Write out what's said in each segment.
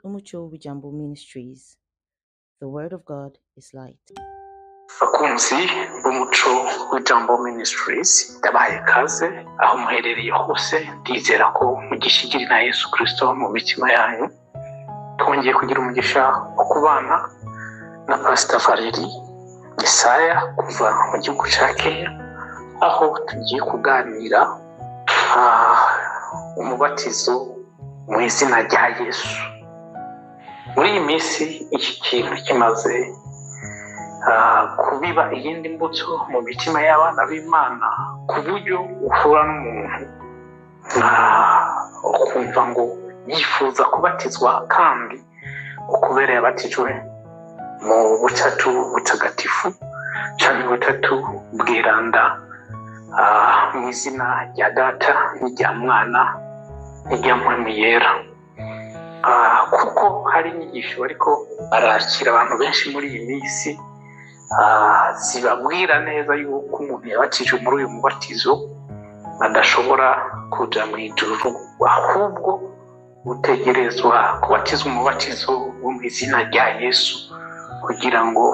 Umuco W'Ijambo Ministries. The Word of God is light. Bakunzi b'Umuco W'Ijambo Ministries, ndabahaye ikaze aho muherereye hose. Ndizera ko mugishigiri na Yesu Kristo mu mitima yanyu. Twongeye kugira umugisha wo kubana na Pastor Valeri Yesaya kuva mu gihugu cya Kenya, aho tugiye kuganira umubatizo mu izina rya Yesu. Muri iyi minsi iki kintu kimaze kubiba iyindi mbuto mu mitima y'abana b'Imana, ku buryo uhura n'umuntu ukumva ngo yifuza kubatizwa kandi ukubera yabatijwe mu butatu butagatifu cyangwa butatu bwiranda, mu izina rya Data n'irya Mwana n'irya Mpwemu Yera. Kuko hari inyigisho ariko arakira abantu benshi muri iyi minsi zibabwira neza yuko umuntu yabatijwe muri uyu mubatizo adashobora kuja mu ijuru, ahubwo utegerezwa kubatizwa umubatizo wo mu izina rya Yesu kugira ngo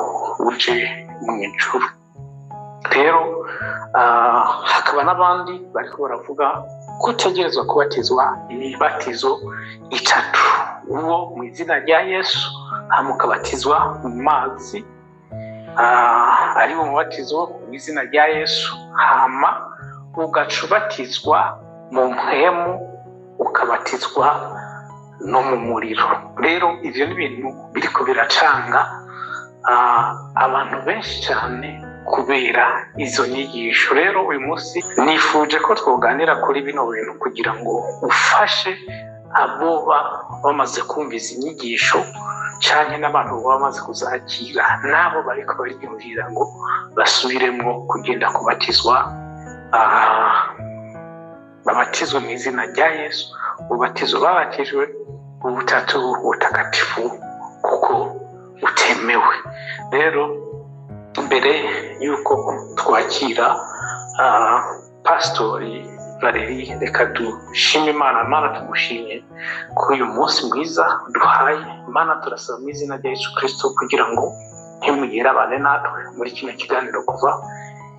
uje mu ijuru. Rero hakaba n'abandi bariko baravuga ko utegerezwa kubatizwa imibatizo itatu: uwo mu izina rya Yesu, hama ukabatizwa mu mazi, ari wo mubatizo mu izina rya Yesu, hama ugacubatizwa mu mpwemu, ukabatizwa no mu muriro. Rero ivyo ni ibintu biriko biracanga abantu benshi cyane kubera izo nyigisho. Rero uyu munsi nifuje ko twoganira kuri bino bintu kugira ngo ufashe abo bamaze kumva izi nyigisho cyane n'abantu bamaze kuzakira, nabo bariko bariyumvira ngo basubiremo kugenda kubatizwa, babatizwe mu izina rya Yesu, ubatizo babatijwe ubutatu butagatifu kuko utemewe. Rero mbere yuko twakira Pastori Valeri, reka dushime Imana tumushimye kuri uyu munsi mwiza duhaye. Imana turasaba mu izina rya Yesu Kristo kugira ngo ntimugire abane natwe muri kino kiganiro kuva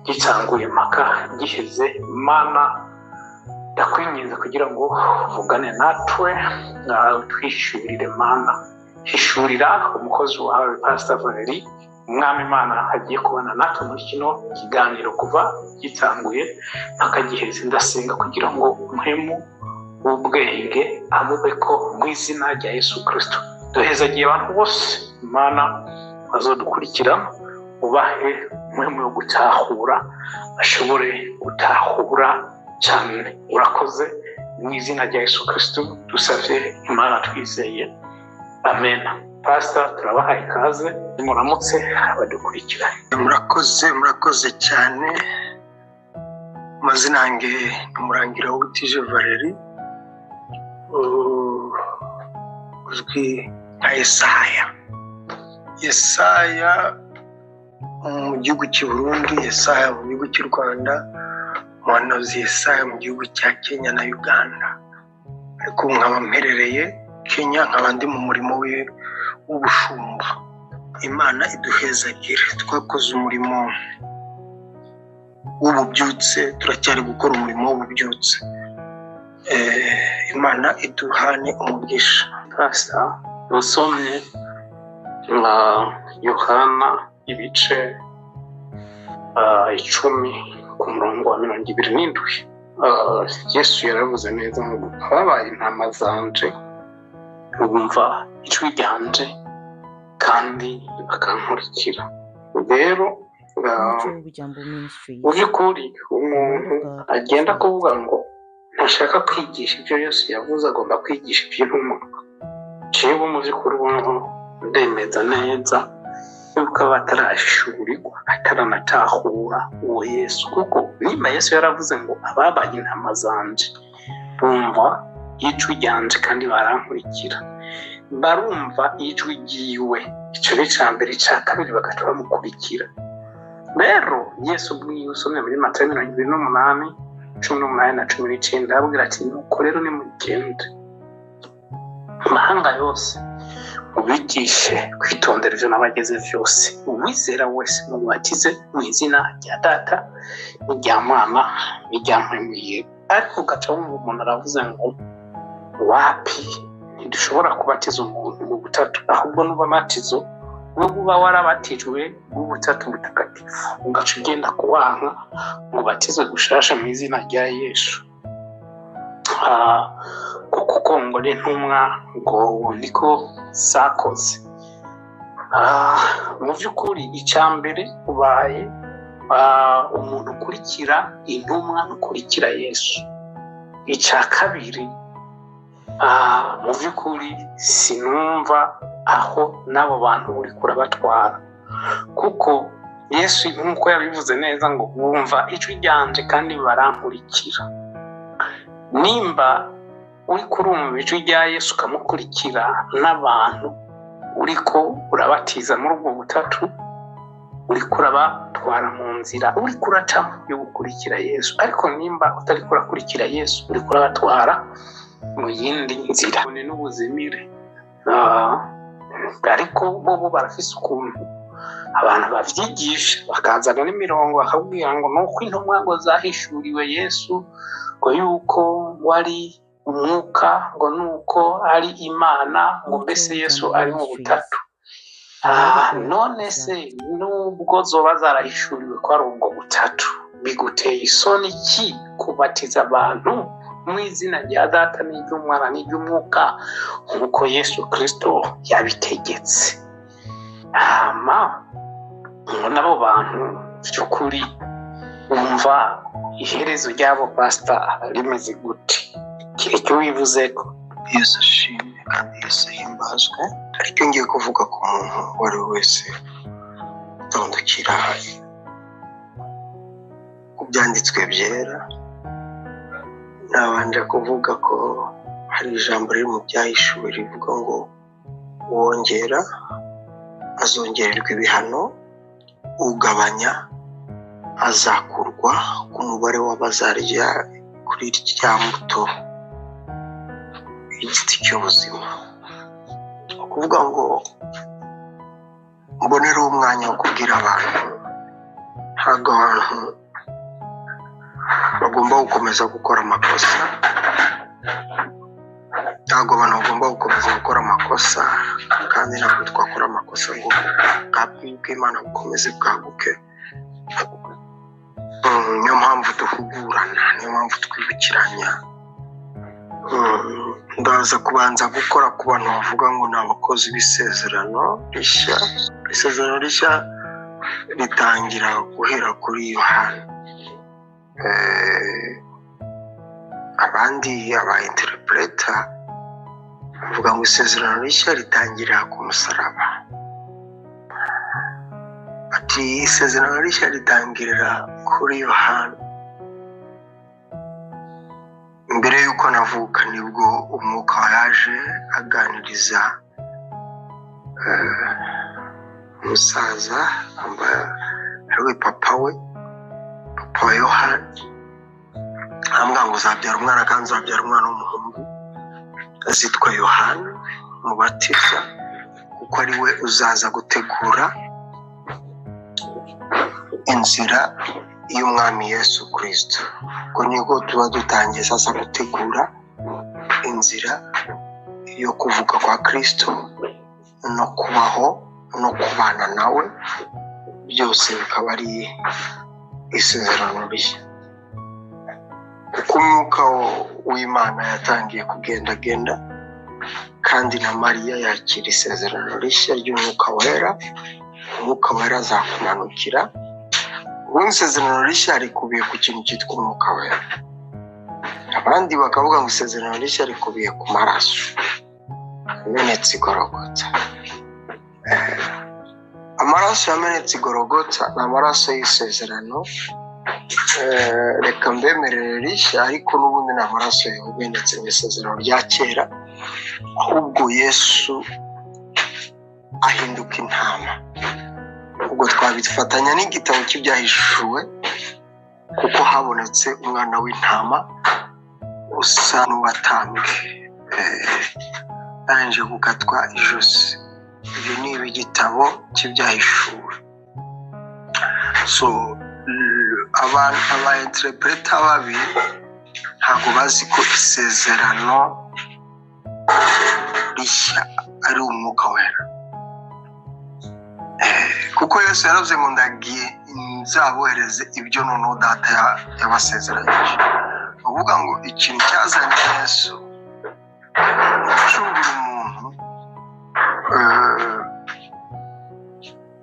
gitanguye mpaka giheze. Imana ndakwinginze kugira ngo uvugane natwe, twishurire Imana, hishurira umukozi wawe Pastor Valeri, Umwami Imana agiye kubana natwe muri kino kiganiro kuva gitanguye mpaka giheze. Ndasenga kugira ngo umuhemu w'ubwenge amubeko mu izina rya Yesu Kristo. Duhezagiye abantu bose Imana bazodukurikira, ubahe umuhemu wo gutahura, ashobore gutahura cyane. Urakoze mu izina rya Yesu Kristo dusavye Imana twizeye, amen. Pastor, turabahaye ikaze, muramutse abadukurikira. Murakoze cyane. Amazina yanjye Murangira W'Ubutije Valeri, uzwi nka Yesaya mu gihugu cy'u Burundi, Yesaya mu gihugu cy'u Rwanda, umuhanuzi Yesaya mu gihugu cya Kenya na Uganda. Ariko nkaba mperereye Kenya, nkaba ndi mu murimo w'ubushumba. Imana iduhezagire. Twakoze umurimo w'ububyutse, turacyari gukora umurimo w'ububyutse. Imana iduhane umugisha. Pastor, usomye Yohana ibice 10 ku murongo wa 27. Yesu yaravuze neza ngo ababaye intama zanje bumva ijwi ryanje kandi bakankurikira. Rero Umuco W'Ijambo Ministries. mu by'ukuri umuntu agenda kuvuga ngo ntashaka kwigisha ibyo Yesu yavuze, agomba kwigisha iby'intumwa. Jewe mu by'ukuri ubona ndemeza neza yuko batarashurirwa, ataranatahura uwo Yesu. Kuko niba Yesu yaravuze ngo ababaye intama zanje bumva ijwi ryanje kandi barankurikira, barumva ijwi ryiwe, icyo ni icya mbere. Icya kabiri bagaca bamukurikira. Rero Yesu ubwiye usomye muri Matayo 28 18 na 19 arabwira ati nuko rero nimugende amahanga yose ubigishe kwitondera ibyo nabageze byose. Uwizera wese mubatize mu izina rya Data n'irya Mwana n'irya Mpwemu Yera. Ariko ugaca wumva umuntu aravuze ngo wapi, ntidushobora kubatiza umuntu mu butatu, ahubwo n'ubamatizo nubwo uba warabatijwe n'ubutatu butagatifu ugaca ugenda kuwanka ngo ubatize gushasha mu izina rya Yesu. Kuko ngo n'intumwa ngo niko zakoze. Mu by'ukuri icya mbere ubaye umuntu ukurikira intumwa ukurikira Yesu. Icya kabiri, mu by'ukuri sinumva aho n'abo bantu uri kurabatwara, kuko Yesu nk'uko yabivuze neza ngo bumva ijwi ryanje kandi barankurikira. Nimba uri kurumva ijwi rya Yesu ukamukurikira n'abantu uriko urabatiza muri ubwo butatu, uri kurabatwara mu nzira uri kuracamo yo gukurikira Yesu. Ariko nimba utari kurakurikira Yesu uri kurabatwara mu yindi nzira n'ubuzimire. Ariko bo barafise ukuntu abantu bavyigisha bakazana n'imirongo bakabwira ngo nuko intumwa ngo zahishuriwe Yesu ngo yuko wari umwuka, ngo nuko ari Imana, ngo mbese Yesu ari mu butatu. None se nubwo zoba zarahishuriwe ko ari ubwo butatu, biguteye isoni ki kubatiza abantu mu izina rya Data n'iry'Umwana n'iry'Umwuka nk'uko Yesu Kristo yabitegetse? Nabo bantu by'ukuri bumva iherezo ryabo pasita rimeze gute? Icyo wivuze ko Yesu ashimwe kandi Yesu ahimbazwe. Ariko ngiye kuvuga ku muntu uwo ari we wese utondekira ku byanditswe byera, nabanje kuvuga ko hari ijambo riri mu Byahishuwe rivuga ngo uwongera azongererwa ibihano, ugabanya azakurwa ku mubare w'abazarya kuri rya mbuto igiti cy'ubuzima. Ukuvuga ngo mbonere umwanya wo kubwira abantu ntabwo abantu bagomba gukomeza gukora amakosa, ntabwo abantu bagomba gukomeza gukora amakosa, kandi ntabwo twakora amakosa ngo bw'Imana bukomeze bwaguke. Niyo mpamvu duhugurana, niyo mpamvu twibukiranya. Ndaza kubanza gukora ku bantu bavuga ngo ni abakozi b'isezerano rishya. Isezerano rishya ritangira guhera kuri Yohana. Abandi aba interpreta bavuga ngo isezerano rishya ritangira ku musaraba. Ati isezerano rishya ritangirira kuri Yohana. Mbere y'uko navuka nibwo umwuka yaje aganiriza umusaza ariwe papa wa Yohana, arambwira ngo uzabyara umwana kandi uzabyara umwana w'umuhungu, azitwa Yohana Umubatiza, kuko ari we uzaza gutegura inzira y'umwami Yesu Kristo. Ubwo nibwo tuba dutangiye sasa gutegura inzira yo kuvuka kwa Kristo no kubaho no kubana nawe, byose bikaba ari isezerano rishya. Kuko umwuka w'Imana yatangiye kugendagenda, kandi na Mariya yakira isezerano rishya ry'umwuka wera. Umwuka wera azakumanukira. Ubundi isezerano rishya rikubiye ku kintu cyitwa umwuka wera. Abandi bakavuga ngo isezerano rishya rikubiye ku maraso yamenetse i Gologota. Amaraso yamenetse i Gologota ni amaraso y'isezerano. Reka mbemerere rishya, ariko n'ubundi ni amaraso yamenetse mu isezerano rya kera, ahubwo Yesu ahinduka intama. Ubwo twabifatanya n'igitabo cy'Ibyahishuwe, kuko habonetse umwana w'intama usa n'uwatambwe. arangije gukatwa ijosi. Ibyo ni igitabo cy'ibyahishuwe. So aba interpreta babi ntabwo bazi ko isezerano rishya ari umwuka wera, kuko Yesu yaravuze ngo ndagiye nzabohereze ibyo noneho data yabasezeranyije. uvuga ngo ikintu cyazanye Yesu gucungura umuntu,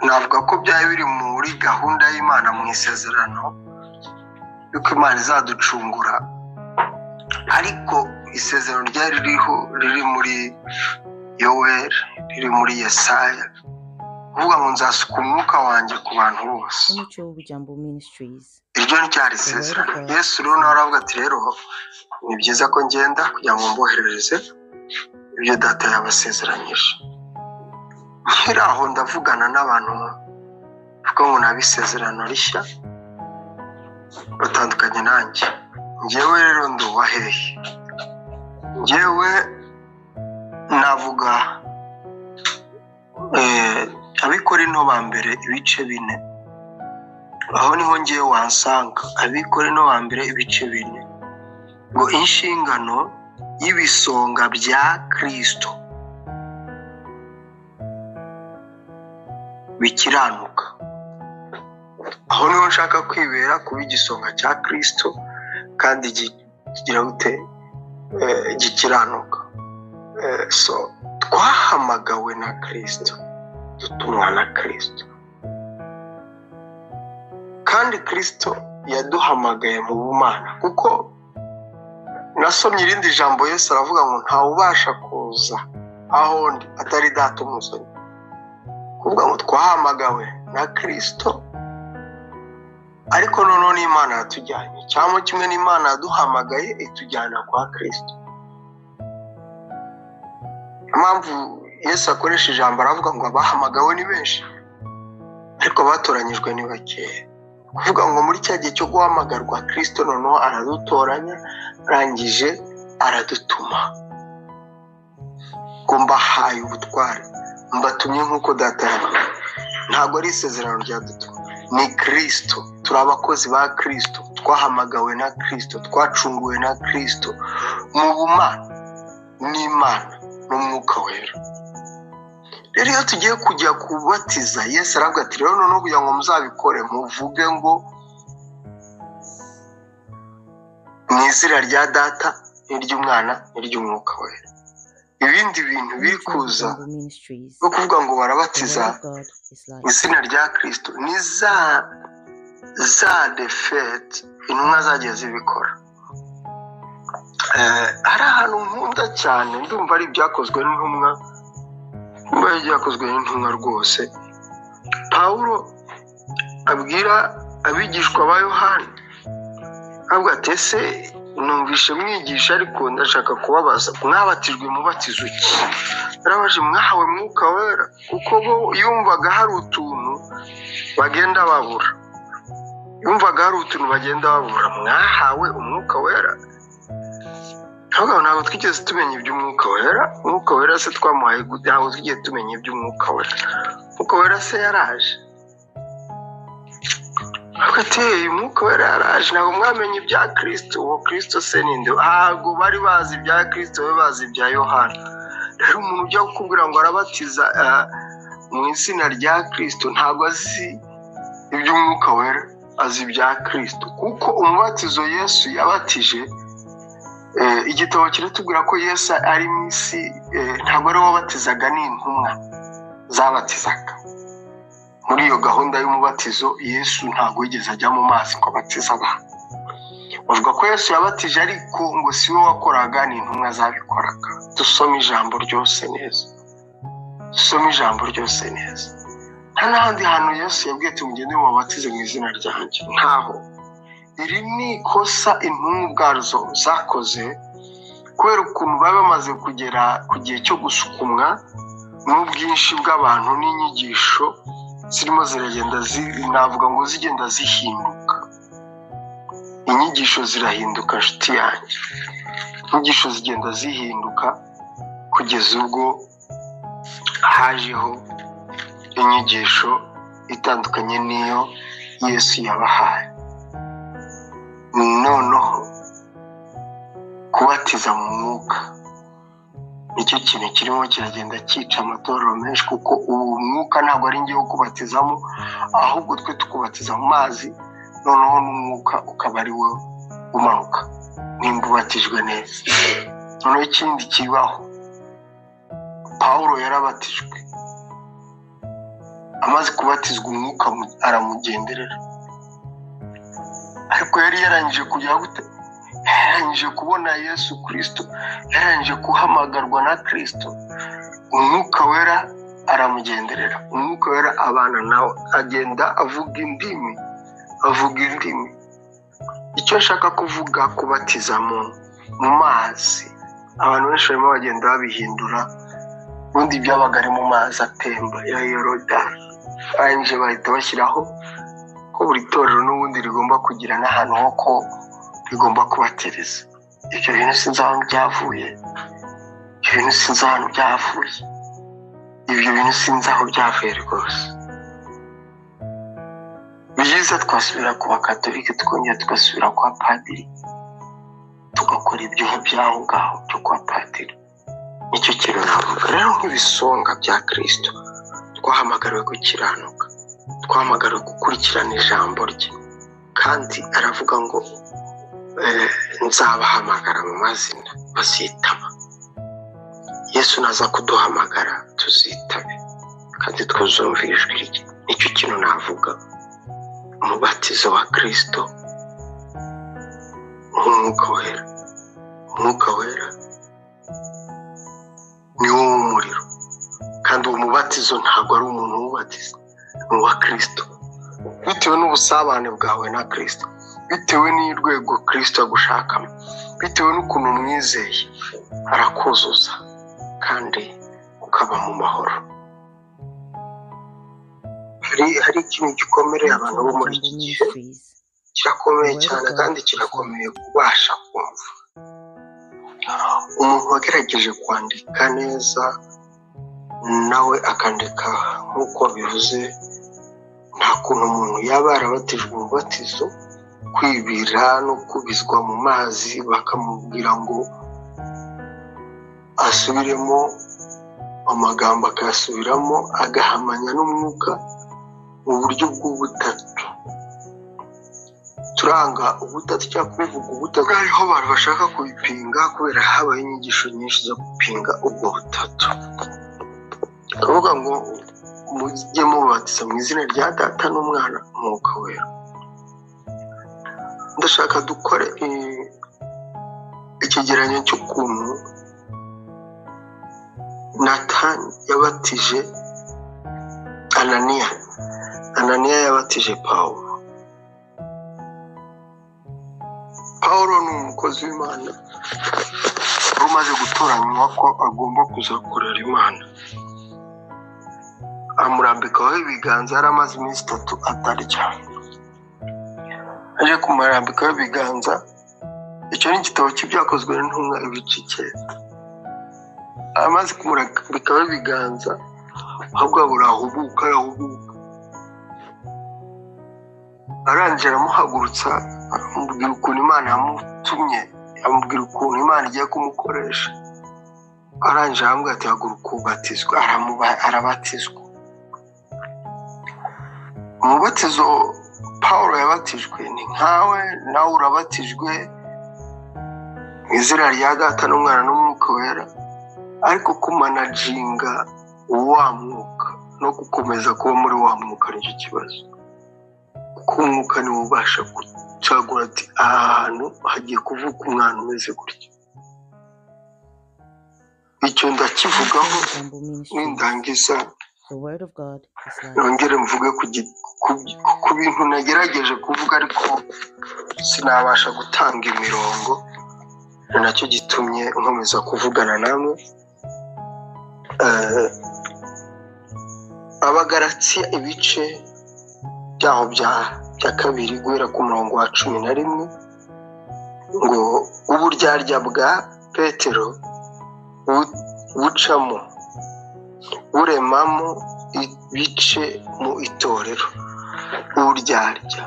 navuga ko byari biri muri gahunda y'Imana mu isezerano yuko Imana izaducungura, ariko isezerano ryari riri muri Yoweri, riri muri Yesaya, uvuga ngo nzasuka umwuka wanjye ku bantu bose. Iryo ni ryari isezerano. Yesu rero nawe aravuga ati rero ni byiza ko ngenda kugira ngo mboherereze ibyo data yabasezeranyije. Nkiri aho ndavugana n'abantu bavuga ngo ni ab'isezerano rishya batandukanye nanjye. Njyewe rero nduba hehe? Njyewe navuga Abikorinto ba mbere ibice 4, aho niho ngiye wansanga. Abikorinto ba mbere ibice 4 ngo inshingano y'ibisonga bya Kristo bikiranuka. Aho niho nshaka kwibera kuba igisonga cya Kristo kandi kigira gute gikiranuka. So twahamagawe na Kristo, dutumwa na Kristo, kandi Kristo yaduhamagaye mu bumana, kuko nasomye irindi jambo Yesu aravuga ngo ntawe ubasha kuza aho ndi atari data umuzanye. Kuvuga ngo twahamagawe na Kristo, ariko noneho n'Imana yatujyanye, cyangwa kimwe n'Imana yaduhamagaye itujyana kwa Kristo. Impamvu Yesu akoresha ijambo aravuga ngo abahamagawe ni benshi ariko batoranyijwe ni bakeya. Kuvuga ngo muri cya gihe cyo guhamagarwa Kristo noneho aradutoranya, arangije aradutuma ngo mbahaye ubutware, mbatumye nk'uko data yabahaye. Ntabwo ari isezerano ryadutuma, ni Kristo. Turi abakozi ba Kristo, twahamagawe na Kristo, twacunguwe na Kristo mu bumana n'Imana n'umwuka wera. Rero iyo tugiye kujya kubatiza, Yesu aravuga ati rero noneho kugira ngo muzabikore muvuge ngo mu izina rya data n'iry'umwana n'iry'umwuka wera. Ibindi bintu biri kuza no kuvuga ngo barabatiza mu izina rya Kristo ni za defete intumwa zagiye zibikora. Hari ahantu nkunda cyane, ndumva ari ibyakozwe n'intumwa, byakozwe n'intumwa rwose. Pawulo abwira abigishwa ba Yohana, avuga ati ese numvishe mwigisha ariko ndashaka kubabaza, mwabatijwe mubatizo ki? Arabaje mwahawe mwuka wera? Kuko bo yumvaga hari utuntu bagenda babura, mwahawe umwuka wera? Ntabwo twigeze tumenya iby'umwuka wera. Umwuka wera se twamuhaye gute? Ntabwo twigeze tumenya iby'umwuka wera. Umwuka wera se yaraje? Ati umwuka wera yaraje, ntabwo mwamenye ibya Kristo. Uwo Kristo se ninde? Ntabwo bari bazi ibya Kristo, bari bazi ibya Yohana. Rero umuntu ujya kukubwira ngo arabatiza mu izina rya Kristo ntabwo azi iby'umwuka wera, azi ibya Kristo. Kuko umubatizo Yesu yabatije, igitabo kiratubwira ko Yesu ari mu isi, ntabwo ari wabatizaga, n'intumwa zabatizaga. Muri iyo gahunda y'umubatizo Yesu ntabwo yigeze ajya mu mazi ngo abatize abantu. Bavuga ko Yesu yabatije ariko ngo si we wakoraga, n'intumwa zabikoraga. Dusome ijambo ryose neza. Nta n'ahandi hantu Yesu yabwiye ati mugende mubatize mu izina ryanjye, ntaho. Iri ni ikosa intumwa ubwazo zakoze, kubera ukuntu baba bamaze kugera ku gihe cyo gusukumwa n'ubwinshi bw'abantu n'inyigisho zirimo ziragenda navuga ngo zigenda zihinduka. Inyigisho zirahinduka nshuti yanjye, inyigisho zigenda zihinduka kugeza ubwo hajeho inyigisho itandukanye n'iyo Yesu yabahaye. Noneho kubatiza mu mwuka nicyo kintu kirimo kiragenda cyica amatorero menshi, kuko uwo mwuka ntabwo ari ngiye kubatizamo, ahubwo twe tukubatiza mu mazi, noneho n'umwuka ukaba ari we umanuka nimba ubatijwe neza. Noneho ikindi kibaho, Pawulo yarabatijwe, amaze kubatizwa umwuka aramugenderera, ariko yari yarangije kujya gute? Yarangije kubona Yesu Kristo, yarangije guhamagarwa na Kristo. Umwuka wera aramugenderera, umwuka wera abana nawe, agenda avuga indimi. Icyo nshaka kuvuga kubatiza mu mazi, abantu benshi barimo bagenda babihindura, ubundi byabaga ari mu mazi atemba ya Yorodani, barangije bahita bashyiraho ko buri torero n'ubundi rigomba kugira n'ahantu ho ko rigomba kubatiriza. Ibyo bintu sinzi ahantu byavuye, ibyo bintu sinzi aho byavuye rwose. Byiza twasubira ku bakatolike, tukongera tugasubira kwa padiri, tugakora ibyo by'aho ngaho byo kwa padiri. Nicyo kintu navuga rero, nk'ibisonga bya Kristo twahamagariwe gukiranuka, twahamagariwe gukurikirana ijambo rye, kandi aravuga ngo nzabahamagara mu mazina bazitaba. Yesu naza kuduhamagara tuzitabe kandi twuzumvira ijwi rye. Nicyo kintu navuga, umubatizo wa Kristo, umwuka wera ni wo w'umuriro, kandi uwo mubatizo ntabwo ari umuntu ubatiza, ni uwa Kristo, bitewe n'ubusabane bwawe na Kristo, bitewe n'urwego Kristo agushakamo, bitewe n'ukuntu umwizeye, arakuzuza kandi ukaba mu mahoro. Hari ikintu gikomereye abantu bo muri iki gihe, kirakomeye cyane kandi kirakomeye kubasha kumva. Umuntu wagerageje kwandika neza, nawe akandika nk'uko bivuze, nta kuntu umuntu yaba yarabatijwe umubatizo, kwibira no kubizwa mu mazi bakamubwira ngo asubiremo amagambo, akayasubiramo agahamanya n'umwuka mu buryo bw'ubutatu. Turanga ubutatu cyangwa kubivuga ubutatu, hariho abantu bashaka kubipinga kubera habaye inyigisho nyinshi zo gupinga ubwo butatu. Akavuga ngo mujye mubatiza mu izina rya Data n'Umwana n'Umwuka Wera. Ndashaka dukore ikigereranyo cy'ukuntu Natani yabatije Ananiya yabatije Pawulo. Pawulo ni umukozi w'Imana wari umaze gutoranywa ko agomba kuzakorera Imana. Amurambikaho ibiganza, yari amaze iminsi 3 atarya. Aje kumurambikaho ibiganza, icyo ni igitabo cy'ibyakozwe n'intumwa ibice 9. Amaze kumurambikaho ibiganza, ahubwo arahubuka. Arangije aramuhagurutsa, amubwira ukuntu Imana yamutumye, amubwira ukuntu Imana igiye kumukoresha. Arangije aramubwira ati haguruka ubatizwe. Arabatizwa. Umubatizo Pawulo yabatijwe ni nkawe nawe urabatijwe mu izina rya Data n'Umwana n'Umwuka Wera, ariko kumanajinga wa mwuka no gukomeza kuba muri wa mwuka nicyo kibazo. Kuko umwuka niwo ubasha gucagura ati ahantu hagiye kuvuka umwana umeze gutya. Icyo ndakivugaho n'indangiza, nongere mvuge ku bintu nagerageje kuvuga ariko sinabasha gutanga imirongo. Ni nacyo gitumye nkomeza kuvugana namwe. Abagalatiya ibice byaho bya 2 guhera ku murongo wa 11, ngo uburyarya bwa Petero bucamo buremamo ibice mu itorero. Uburyarya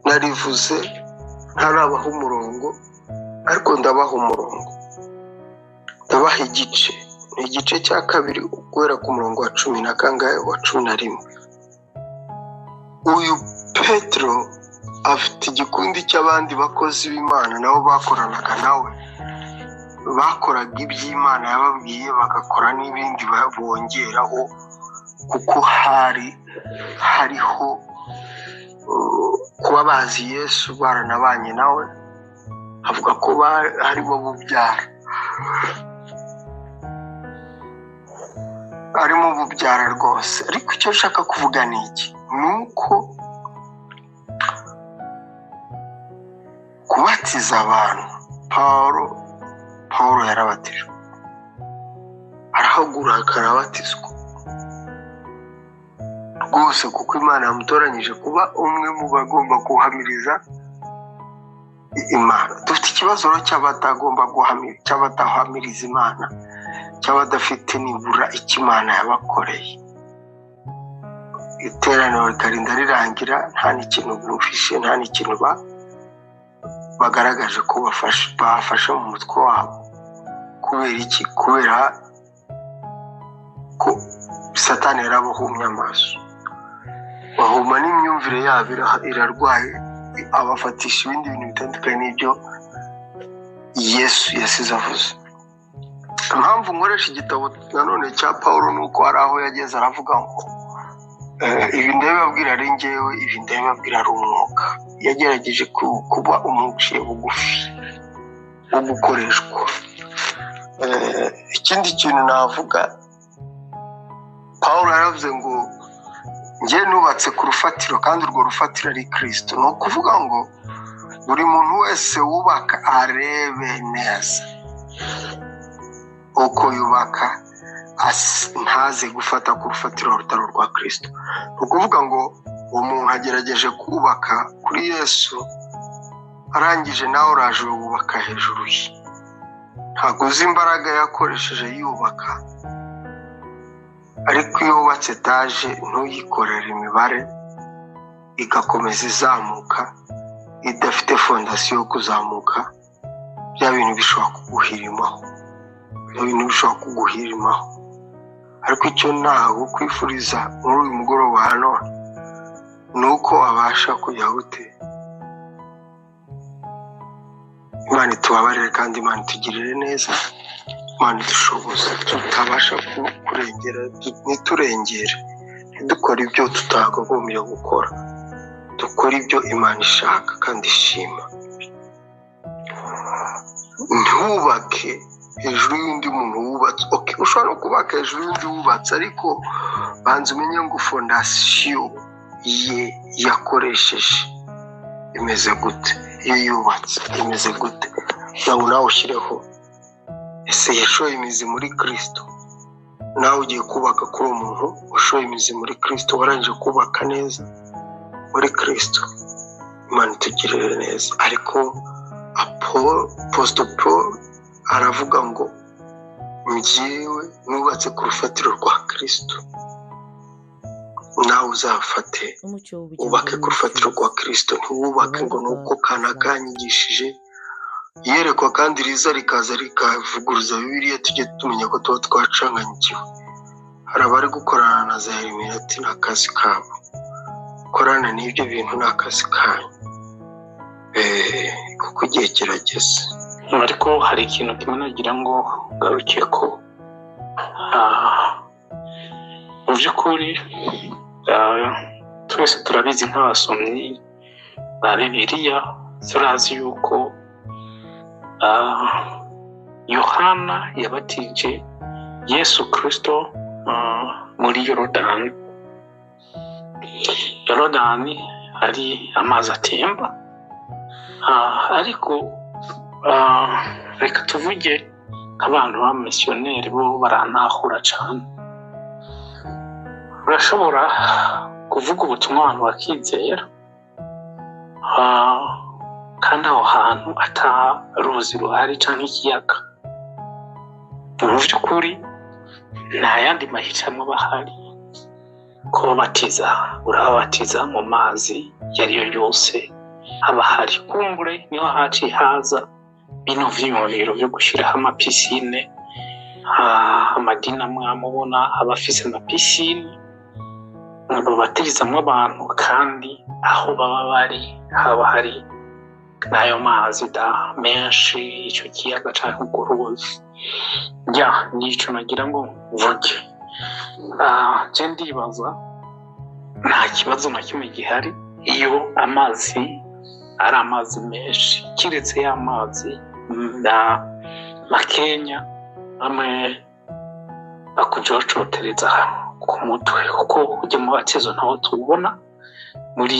narivuze ntarabaho umurongo, ariko ndabaha umurongo, ndabaha igice. Ni igice cya kabiri guhera ku murongo wa 10 na kangahe wa 11. Uyu Petero afite igikundi cy'abandi bakozi b'Imana nabo bakoranaga nawe, bakoraga iby'Imana yababwiye bagakora n'ibindi bongeraho, kuko hariho kuba bazi Yesu baranabanye nawe. Avuga ko harimo bubyara, arimo bubyara rwose. Ariko icyo nshaka kuvuga ni iki, nuko kubatiza abantu, Pawulo yarabatijwe, arahaguruka arabatizwa rwose, kuko Imana yamutoranyije kuba umwe mu bagomba guhamiriza Imana. Dufite ikibazo cy'abatagomba guhamiriza, cy'abadahamiriza Imana, cy'abadafite nibura icyo Imana yabakoreye. Iteraniro rikarinda rirangira nta n'ikintu bumvishe, nta n'ikintu bagaragaje ko bafasha mu mutwe wabo. Kubera iki? Kubera ko Satani yarabahumye amaso, bahuma n'imyumvire yabo irarwaye, abafatisha ibindi bintu bitandukanye n'ibyo Yesu yasize avuze. Impamvu nkoresha igitabo nanone cya Pawulo nuko hari aho yageze aravuga ngo ibi ndabibabwira ari njyewe, ibi ndabibabwira ari umwuka. Yagerageje kuba umuciye bugufi wo gukoreshwa. Ikindi kintu navuga, Pawulo yaravuze ngo njye nubatse ku rufatiro, kandi urwo rufatiro ari Kristo. Ni ukuvuga ngo buri muntu wese wubaka arebe neza uko yubaka, ntaze gufata ku rufatiro rutari urwa Kristo. Ni ukuvuga ngo umuntu agerageje kubaka kuri Yesu, arangije nawe uraje wubaka hejuru ye. Ntabwo uzi imbaraga yakoresheje yubaka, ariko iyo wubatse etaje ntuyikorere imibare igakomeza izamuka idafite fondasiyo yo kuzamuka, bya bintu bishobora kuguhirimaho. Ariko icyo ntago kwifuriza muri uyu mugoroba wa none ni uko abasha kujya gute, Imana itubabarire kandi Imana itugirire neza, Imana idushoboze, tutabasha kurengera, ntiturengere, ntidukore ibyo tutakagombye gukora, dukore ibyo Imana ishaka kandi ishima. Ntubake hejuru y'undi muntu wubatse. Ushobora no kubaka hejuru y'undi wubatse, ariko banza umenye ngo fondasiyo ye yakoresheje imeze gute, iyo yubatse imeze gute, kugira ngo nawe ushyireho. Ese yashoye imizi muri Kristo? Nawe ugiye kubaka kuri uwo muntu ushoye imizi muri Kristo, warangije kubaka neza muri Kristo. Imana itugirire neza. Ariko Apostle Paul aravuga ngo njyewe nubatse ku rufatiro rwa Kristo, nawe uzafate ubake ku rufatiro rwa Kristo. Ntiwubake ngo nuko kanakanyigishije yerekwa kandi riza rikaza rikavuguruza Bibiliya, tujye tumenya ko tuba twacanganyikiwe. Hari abari gukorana na za Illuminati, ni akazi kabo. Gukorana n'ibyo bintu ni akazi kanyu, kuko igihe kirageze. Ariko hari ikintu kimwe nagira ngo ngarukiye ko mu by'ukuri twese turabizi nk'abasomyi ba Bibiliya, turazi yuko Yohana yabatije Yesu Kristo muri Yorodani hari amazi atemba. Ariko reka tuvuge nk'abantu b'abamisiyoneri bo barantahura cyane. Urashobora kuvuga ubutumwa abantu bakizera, kandi aho hantu ataruzi ruhari cyangwa ikiyaga. mu by'ukuri nta yandi mahitamo bahari ko babatiza, urababatiza mu mazi yariyo yose aba hari. Kumbure niho haciye haza bino vyiyumviro vyo gushiraho amapisine, amadini amwe amubona abafise amapisine babatirizamwo abantu, kandi aho baba bari haba hari n'ayo mazi menshi, ico kiyaga canke urwo ruzi. Nico nagira ngo mvuge. Je ndibaza nta kibazo na kimwe gihari iyo amazi ari amazi menshi, kiretse y'amazi makenya amwe akujocotereza ku mutwe, kuko ujya mu batizo ntawo tubona muri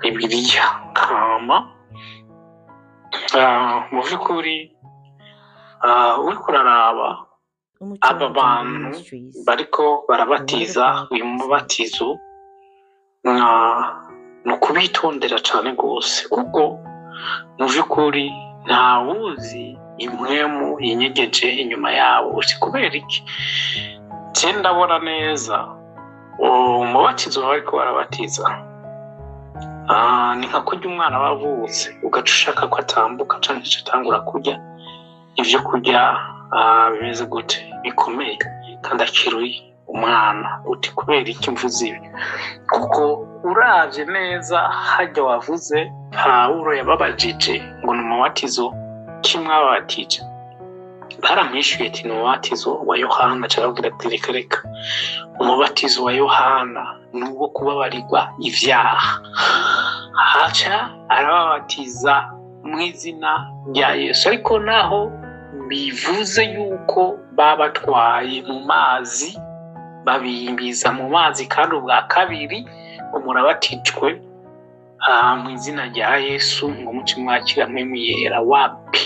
Bibiliya. Mu by'ukuri uriko uraraba aba bantu bariko barabatiza uyu mubatizo, ni ukubitondera cyane rwose, kuko mu by'ukuri ntawuzi impwemu yinyegeje inyuma yabo. Kubera iki? Je ndabona neza umubatizo bariko barabatiza ni nka kurya umwana bavutse ugaca ushaka ko atambuka canke atangura kurya ivyo kurya bimeze gute, bikomeye, kandi akiruye umwana. Uti kubera iki mvuze ibi? Kuko uravye neza hajya wavuze Pawulo yababajije ngo ni umubatizo kimwe ababatije, baramwishuye ati ni umubatizo wa Yohana. Carabwira ati reka umubatizo wa Yohana ni uwo kubabarirwa ivyaha. Haca arababatiza mu izina rya Yesu, ariko naho bivuze yuko babatwaye mu mazi, babimbiza mu mazi, kandi ubwa kabiri umurabatijwe mu izina rya Yesu ngo muce mwakira mpwemu yera. Wapi?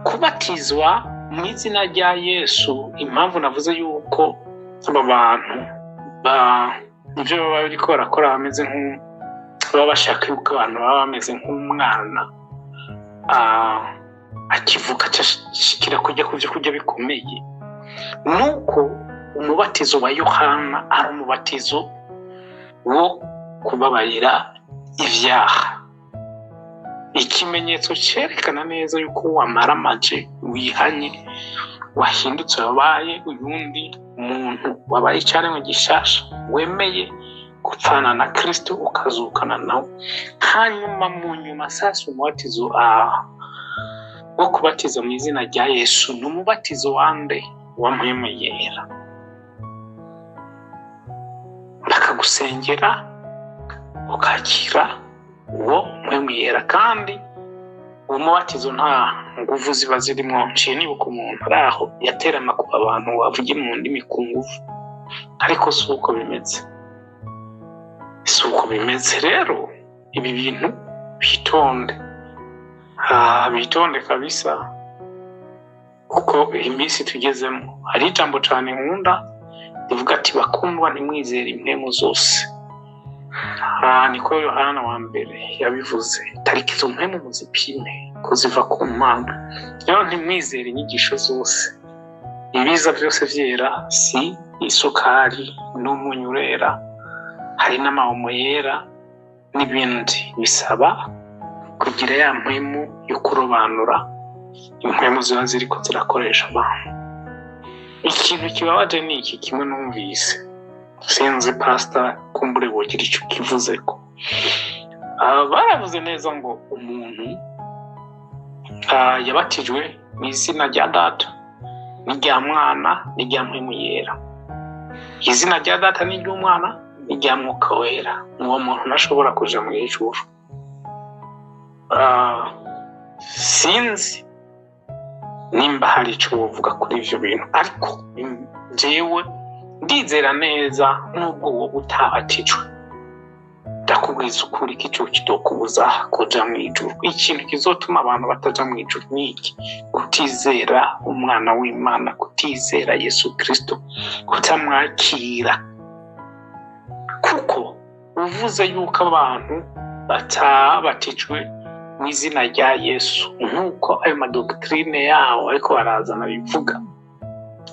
Kubatizwa mu izina rya Yesu, impamvu navuze yuko aba bantu nivyo baba bariko barakora, bameze baba bashaka yuko abantu baba bameze nk'umwana akivuka ashikira kujya kuvyo kurya bikomeye. Nuko umubatizo wa Yohana ari umubatizo wo kubabarira ivyaha, ikimenyetso cerekana neza yuko wamaramaje, wihanye, wahindutse, wabaye uyundi muntu, wabaye icaremwe gishasha, wemeye gupfana na Kristo ukazukana nawe. Hanyuma mu nyuma sasa umubatizo wo kubatiza mu izina rya Yesu ni umubatizo wande wa mpwemu yera. Bakagusengera ukakira uwo mpwemu yera, kandi uwo mubatizo nta nguvu ziba zirimo. Nciye nibuka umuntu ari aho yaterana ku abantu bavuye mu ndimi ku nguvu, ariko si uko bimeze, si uko bimeze. Rero ibi bintu bitonde, bitonde kabisa, kuko iminsi tugezemo hari ijambo cyane nkunda rivuga ati bakundwa ntimwizere impwemu zose. Niko Yohana wa mbere yabivuze, tariki izo mpwemu muzipime ko ziva ku Mana. Rero ntimwizere inyigisho zose, ibiza byose vyera si isukari n'umunyu urera, hari n'amahomo yera n'ibindi. Bisaba kugira ya mpwemu yo kurobanura impwemu ziba ziriko zirakoresha abantu. Ikintu kibabaje ni iki kimwe numvise, sinzi pastor kumbure wogira ico kivuzeko. Baravuze neza ngo umuntu yabatijwe mu izina rya Data n'irya Mwana n'irya mpwemu yera. Izina rya Data n'iry'Umwana n'irya Mwuka Wera, uwo muntu ntashobora kuja mu ijuru. Sinzi nimba hari ico wovuga kuri ivyo bintu, ariko jewe ndizera neza nubwo wowe utabatijwe, ndakubwiza ukuri ko ico kitokubuza kuja mu ijuru. Ikintu kizotuma abantu bataja mu ijuru ni iki? Kutizera umwana w'Imana, kutizera Yesu Kristo, kutamwakira. Kuko uvuze yuko abantu batabatijwe mu izina rya Yesu, nk'uko ayo madoktrine yawo ariko barazana bivuga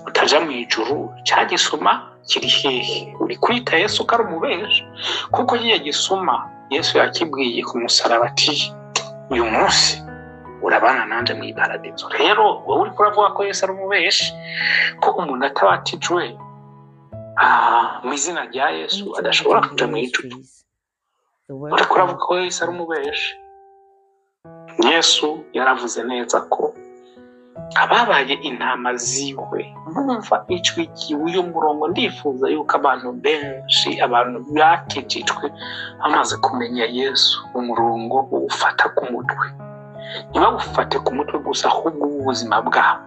utaja mu ijuru, cya gisuma kiri hehe? Uri kwita Yesu ko ari umubeshi? Kuko yiye gisuma Yesu yakibwiye ku musaraba ati uyu munsi urabana nanje mu iparadizo. Rero wowe uri kuravuga ko Yesu ari umubeshi, ko umuntu atabatijwe mu izina rya Yesu adashobora kuja mu ijuru. Uri kuravuga ko Yesu ari umubeshi. Yesu yaravuze neza ko ababaye intama ziwe bumva ijwi ryiwe. Uyu murongo ndifuza yuko abantu benshi, abantu bakijijwe bamaze kumenya Yesu, umurongo ufata ku mutwe. Ntibawufate ku mutwe gusa, ahubwo ubuzima bwabo.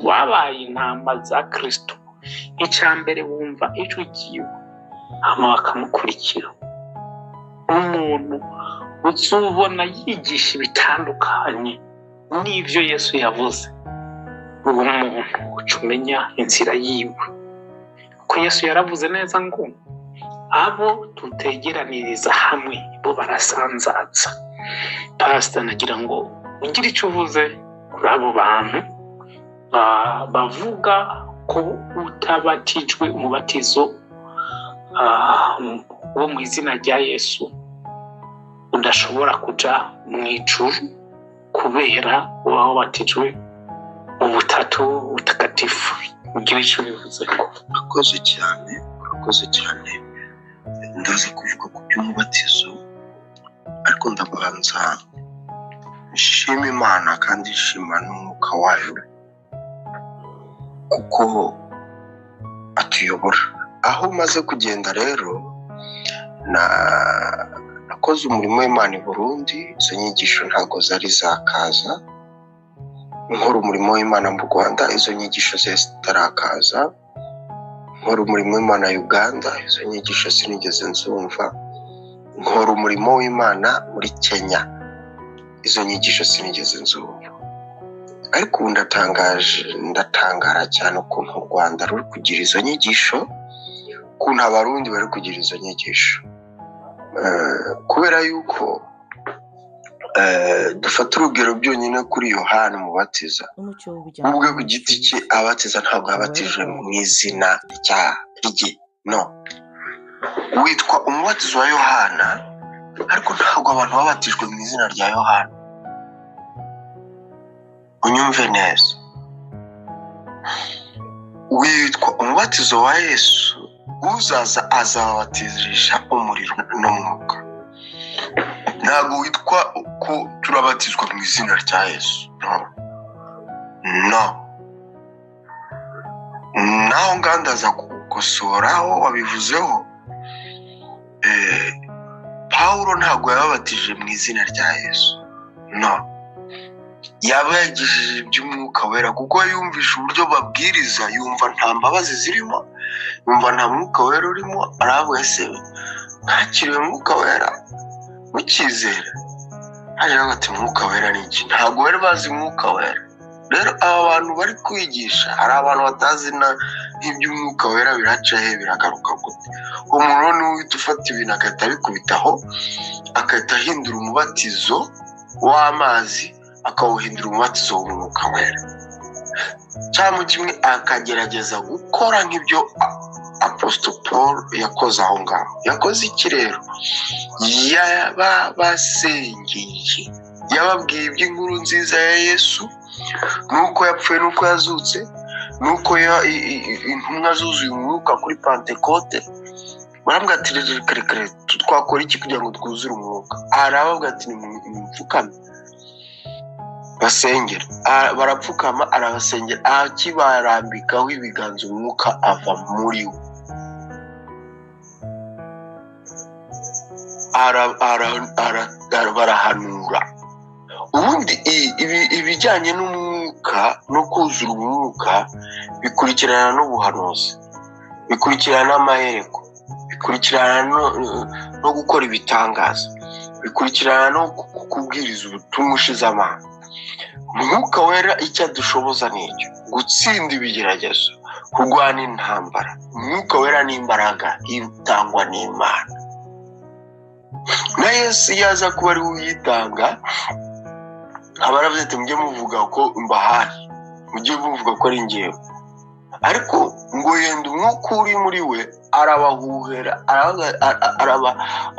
Babaye intama za Kristo, icya mbere bumva ijwi ryiwe hama bakamukurikira. Umuntu uzubona yigisha ibitandukanye n'ivyo Yesu yavuze, uwo muntu uca umenya inzira yiwe. Ko Yesu yaravuze neza ngo abo tutegeraniriza hamwe bo barasanzaza. Pastor, nagira ngo ugire icyo uvuze kuri abo bantu bavuga ko utabatijwe umubatizo wo mu izina rya Yesu udashobora kuja mu ijuru kubera uba wabatijwe ubutatu butakatifu. Ugire icyo bivuze ko. Urakoze cyane. Ndaza kuvuga ku by'umubatizo, ariko ndabanza nshima Imana kandi nshima n'umwuka wayo, kuko atuyobora. Aho umaze kugenda rero, nakoze umurimo w'Imana i Burundi. Izo nyigisho ntago zari zakaza. Nkora umurimo w'Imana mu Rwanda, izo nyigisho zitarakaza. Nkora umurimo w'Imana Uganda, izo nyigisho sinigeze nzumva. Nkora umurimo w'Imana muri Kenya, izo nyigisho sinigeze nzumva. Ariko ubu ndatangara cyane ukuntu u Rwanda ruri kugira izo nyigisho, ukuntu Abarundi bari kugira izo nyigisho. Kubera yuko dufata urugero byonyine kuri Yohana umubatiza, ubwe ku giti cye abatiza ntabwo yabatijwe mu izina rye, no. Witwa umubatizo wa Yohana, ariko ntabwo abantu babatijwe mu izina rya Yohana. Unyumve neza. Witwa umubatizo wa Yesu, uzaza azabatizisha umuriro n'umwuka. Ntabwo witwa ko turabatizwa mu izina rya Yesu, no. Naho ngandaza kugukosoraho wabivuzeho, Pawulo ntabwo yababatije mu izina rya Yesu, no. Yaba yagishije iby'umwuka wera, kuko yumvisha uburyo babwiriza, yumva nta mbabazi zirimo, yumva nta mwuka wera urimo. Aravuga ese ntakiriwe mwuka wera mukizera? Hanyuma ati mwuka wera ni iki? Ntabwo bari bazi mwuka wera. Rero aba bantu bari kwigisha, hari abantu batazi iby'umwuka wera biraca he biragaruka gute. Umuntu ni uhita ufata ibintu agahita abikubitaho, agahita ahindura umubatizo w'amazi akawuhindura umubatizo w'umwuka wera, cyangwa kimwe akagerageza gukora nk'ibyo Apostle Paul yakoze aho ngaho. Yakoze iki rero? Yabasengeye, yababwiye iby'inkuru nziza ya Yesu, nuko yapfuye, nuko yazutse, nuko intumwa zuzuye umwuka kuri Pentecote. Barambwira ati reka twakora iki kugira ngo twuzure umwuka? Arababwira ati nimupfukame basengera. Barapfukama, arabasengera, akibarambikaho ibiganza umwuka ava muri we. Barahanura. Ubundi ibijyanye n'umwuka no kuzura umwuka bikurikirana n'ubuhanuzi, bikurikirana n'amahereko, bikurikirana no gukora ibitangaza, bikurikirana no kubwiriza ubutumwa ushize amanga. Umwuka wera icyo adushoboza ni icyo: gutsinda ibigeragezo, kurwana intambara. Umwuka wera ni imbaraga itangwa n'Imana. na Yesu yaza kuba ari uyitanga abaravuze ati mujye muvuga ko mbahari, mujye muvuga ko ari njyewe. Ariko ngo yenda umwuka uri muri we arabahuhera,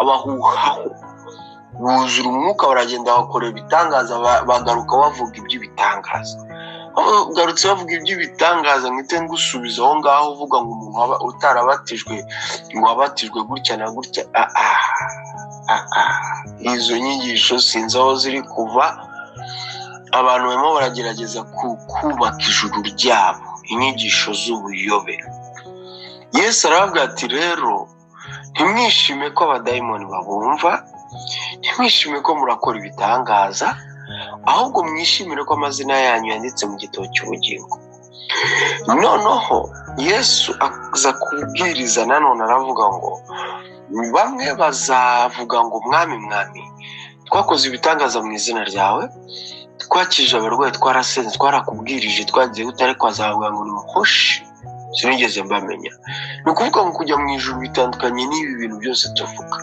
abahuhaho, buzura umwuka, baragenda bakora ibitangaza, bagaruka bavuga iby'ibitangaza. Garutse bavuga iby'ibitangaza, mwite ngusubiza aho ngaho uvuga ngo umuntu utarabatijwe ngo wabatijwe gutya na gutya. Izo nyigisho sinzi aho ziri kuva. Abantu barimo baragerageza kubaka ijuru ryabo, inyigisho z'ubuyobe. Yesu aravuga ati rero ntimwishime ko abadayimoni babumva, ntimwishime ko murakora ibitangaza, ahubwo mwishimire ko amazina yanyu yanditse mu gitabo cy'ubugingo. Noneho Yesu aza kubwiriza nanone aravuga ngo bamwe bazavuga ngo mwami mwami, twakoze ibitangaza mu izina ryawe, twakije abarwayi, twarasenze, twarakubwirije, twagiye utari kwazavuga ngo nimuhoshe, sinigeze mbamenya. Ni ukuvuga ngo kujya mu ijuru bitandukanye n'ibi bintu byose tuvuga.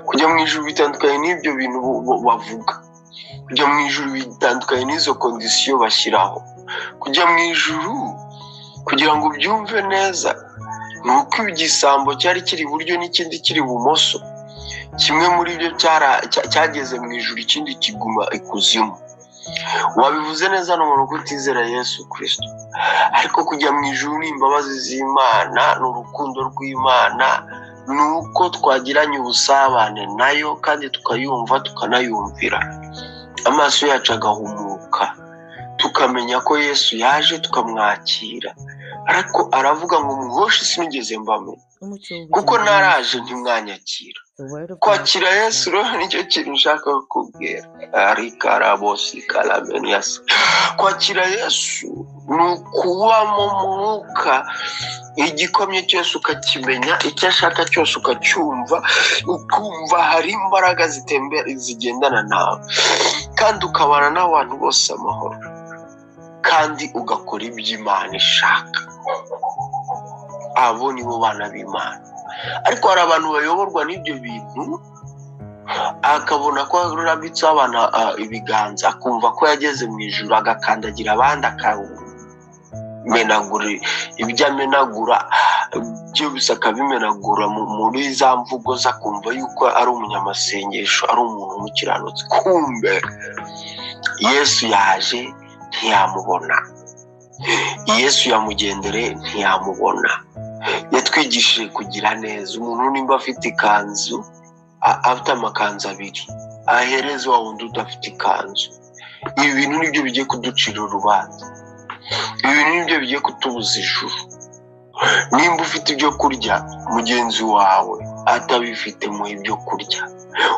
Kujya mu ijuru bitandukanye n'ibyo bintu bavuga. Kujya mu ijuru bitandukanye n'izo kondisiyo bashyiraho. Kujya mu ijuru kugira ngo ubyumve neza ni uko igisambo cyari kiri iburyo n'ikindi kiri ibumoso, kimwe muri byo cyageze mu ijuru, ikindi kiguma ikuzimu. Wabivuze neza n'umuntu kutizera Yesu Kristo. Ariko kujya mu ijuru ni imbabazi z'Imana, ni urukundo rw'Imana, ni uko twagiranye ubusabane nayo kandi tukayumva tukanayumvira, amaso yacu agahumuka, tukamenya ko Yesu yaje tukamwakira. Ariko aravuga ngo muhoshe sinigeze mbamenya, kuko naraje ntimwanyakira. Kwakira Yesu rero nicyo kintu nshaka kukubwira. Arikarabosi kalamenias. Kwakira Yesu ni ukuba mu mwuka, igikomye cyose ukakimenya, icyo ashaka cyose ukacyumva, ukumva hari imbaraga zitembera zigendana nawe, kandi ukabana n'abantu bose amahoro, kandi ugakora iby'Imana ishaka. Abo nibo bana b'Imana. Ariko hari abantu bayoborwa n'ibyo bintu, akabona ko arabitse abana ibiganza, akumva ko yageze mu ijuru, agakandagira abandi, akamenagura ibyo amenagura, byose akabimenagura muri za mvugo ze, akumva yuko ari umunyamasengesho, ari umuntu w'umukiranutsi. Kumbe Yesu yaje ntiyamubona, Yesu yamugendere ntiyamubona. Yatwigishije kugira neza. Umuntu nimba afite ikanzu, afite amakanzu abiri, ahereza wa wundi udafite ikanzu. Ibi bintu nibyo bigiye kuducira urubanza, ibi bintu nibyo bigiye kutubuza ijuru. Nimba ufite ibyo kurya, mugenzi wawe atabifite muhe ibyo kurya.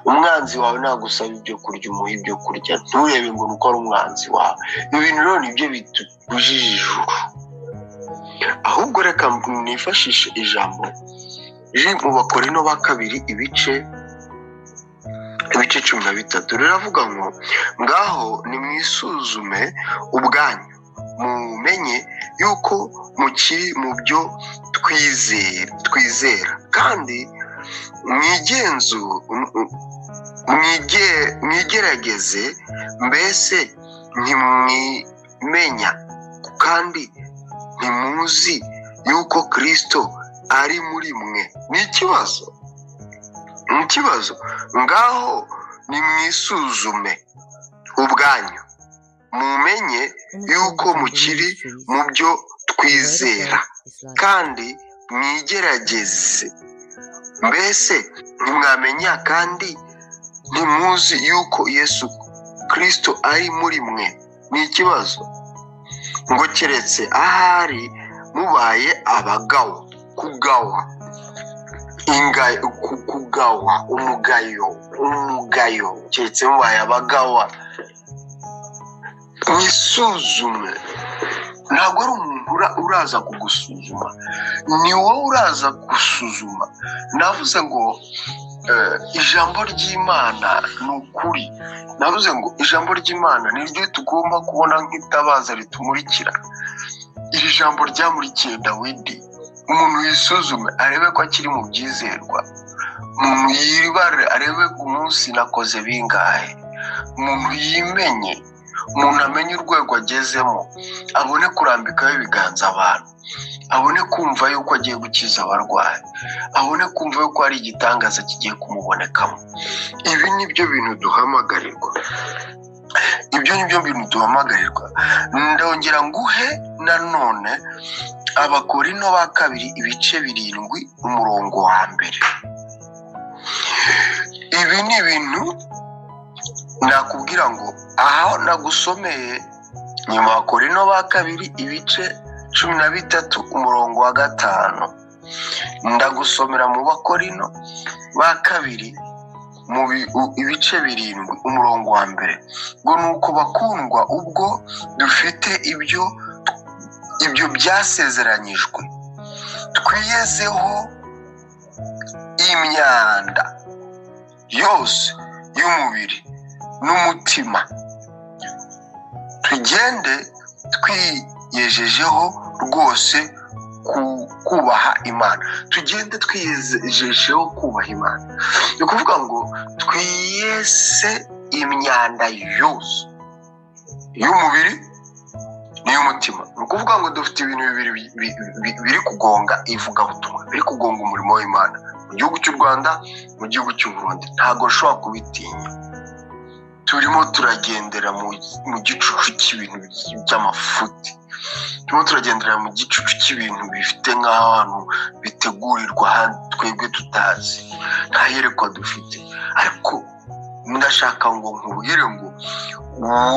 Umwanzi wawe nagusaba ibyo kurya, umuhe ibyo kurya. Nturebe ngo nuko ari umwanzi wawe. Ibi bintu rero nibyo bitubujije ijuru. Ahubwo reka nifashishe ijambo riri mu Bakorino ba kabiri ibice 13. Riravuga ngo ngaho nimwisuzume ubwanyu, mumenye yuko mukiri mu byo twizera, kandi mwigerageze, mbese ntimwimenya kandi ntimuzi yuko Kristo ari muri mwe. Ni ikibazo. Ngaho nimwisuzume ubwanyu, mumenye yuko mukiri mu byo twizera, kandi mwigerageze, mbese ntimwamenya kandi ntimuzi yuko Yesu Kristo ari muri mwe. Ni ikibazo. Ngo keretse ahari mubaye abagawa, kugawa, umugayo, keretse mubaye abagawa. Mwisuzume. Ntabwo ari umuntu uraza kugusuzuma, ni wowe uraza gusuzuma. Navuze ngo ijambo ry'Imana ni ukuri. Navuze ngo ijambo ry'Imana ni ryo tugomba kubona nk'itabaza ritumurikira. Iri jambo ryamurikiye Dawidi. Umuntu yisuzume arebe ko akiri mu byizerwa, umuntu yibare arebe umunsi nakoze bingahe, umuntu yimenye, umuntu amenye urwego agezemo, abone kurambikaho ibiganza abantu, abone kumva yuko agiye gukiza abarwayi, abone kumva yuko hari igitangaza kigiye kumubonekamo. Ibi nibyo bintu duhamagarirwa, ibyo nibyo bintu duhamagarirwa. Ndongera nguhe nanone Abakorino ba kabiri ibice 7 umurongo wa mbere. Ibi ni ibintu nakubwira ngo aho nagusomeye nyuma Abakorino ba kabiri ibice 13 umurongo wa 5, ndagusomera mu Bakorino ba kabiri mu ibice 7 umurongo wa mbere ngo nuko bakundwa ubwo dufite ibyo byasezeranyijwe twiyezeho imyanda yose y'umubiri n'umutima, tugende twiyejejeho rwose kubaha Imana, tugende twiyejejeho kubaha Imana. Ni ukuvuga ngo twiyese imyanda yose y'umubiri n'iy'umutima. Ni ukuvuga ngo dufite ibintu bibiri biri kugonga ivugabutumwa, biri kugonga umurimo w'Imana mu gihugu cy'u Rwanda, mu gihugu cy'u Burundi. Ntabwo ushobora kubitinya. Turimo turagendera mu gicucu cy'ibintu by'amafuti, turimo turagendera mu gicucu cy'ibintu bifite nk'ahantu bitegurirwa ahandi twebwe tutazi, nta yerekwa dufite. Ariko ndashaka ngo nkubwire ngo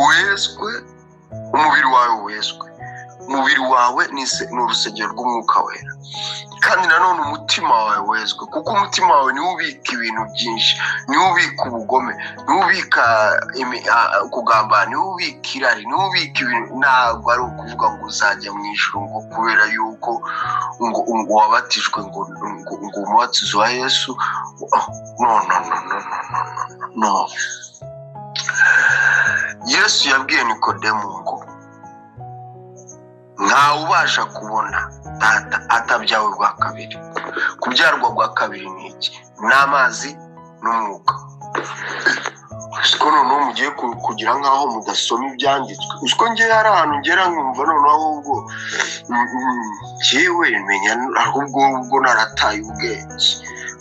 weswe, umubiri wawe weswe. Umubiri wawe ni urusengero rw'Umwuka Wera, kandi nanone umutima wawe wezwe, kuko umutima wawe niwo ubika ibintu byinshi, niwo ubika ubugome, niwo ubika kugambana, niwo ubika irari, niwo ubika ibintu. Ntabwo ari ukuvuga ngo uzajya mu ijuru ngo kubera yuko ngo wabatijwe ngo umubatizo wa Yesu. No. Yesu yabwiye Nikodemu ngo ntawe ubasha kubona Data atabyawe bwa kabiri. Kubyarwa bwa kabiri ni iki? N'amazi n'umwuka. Siko noneho mugiye kugira nk'aho mudasoma ibyanditswe. Usiko ngiye hari ahantu ngera nkumva noneho ahubwo njyewe menya ahubwo narataye ubwenge.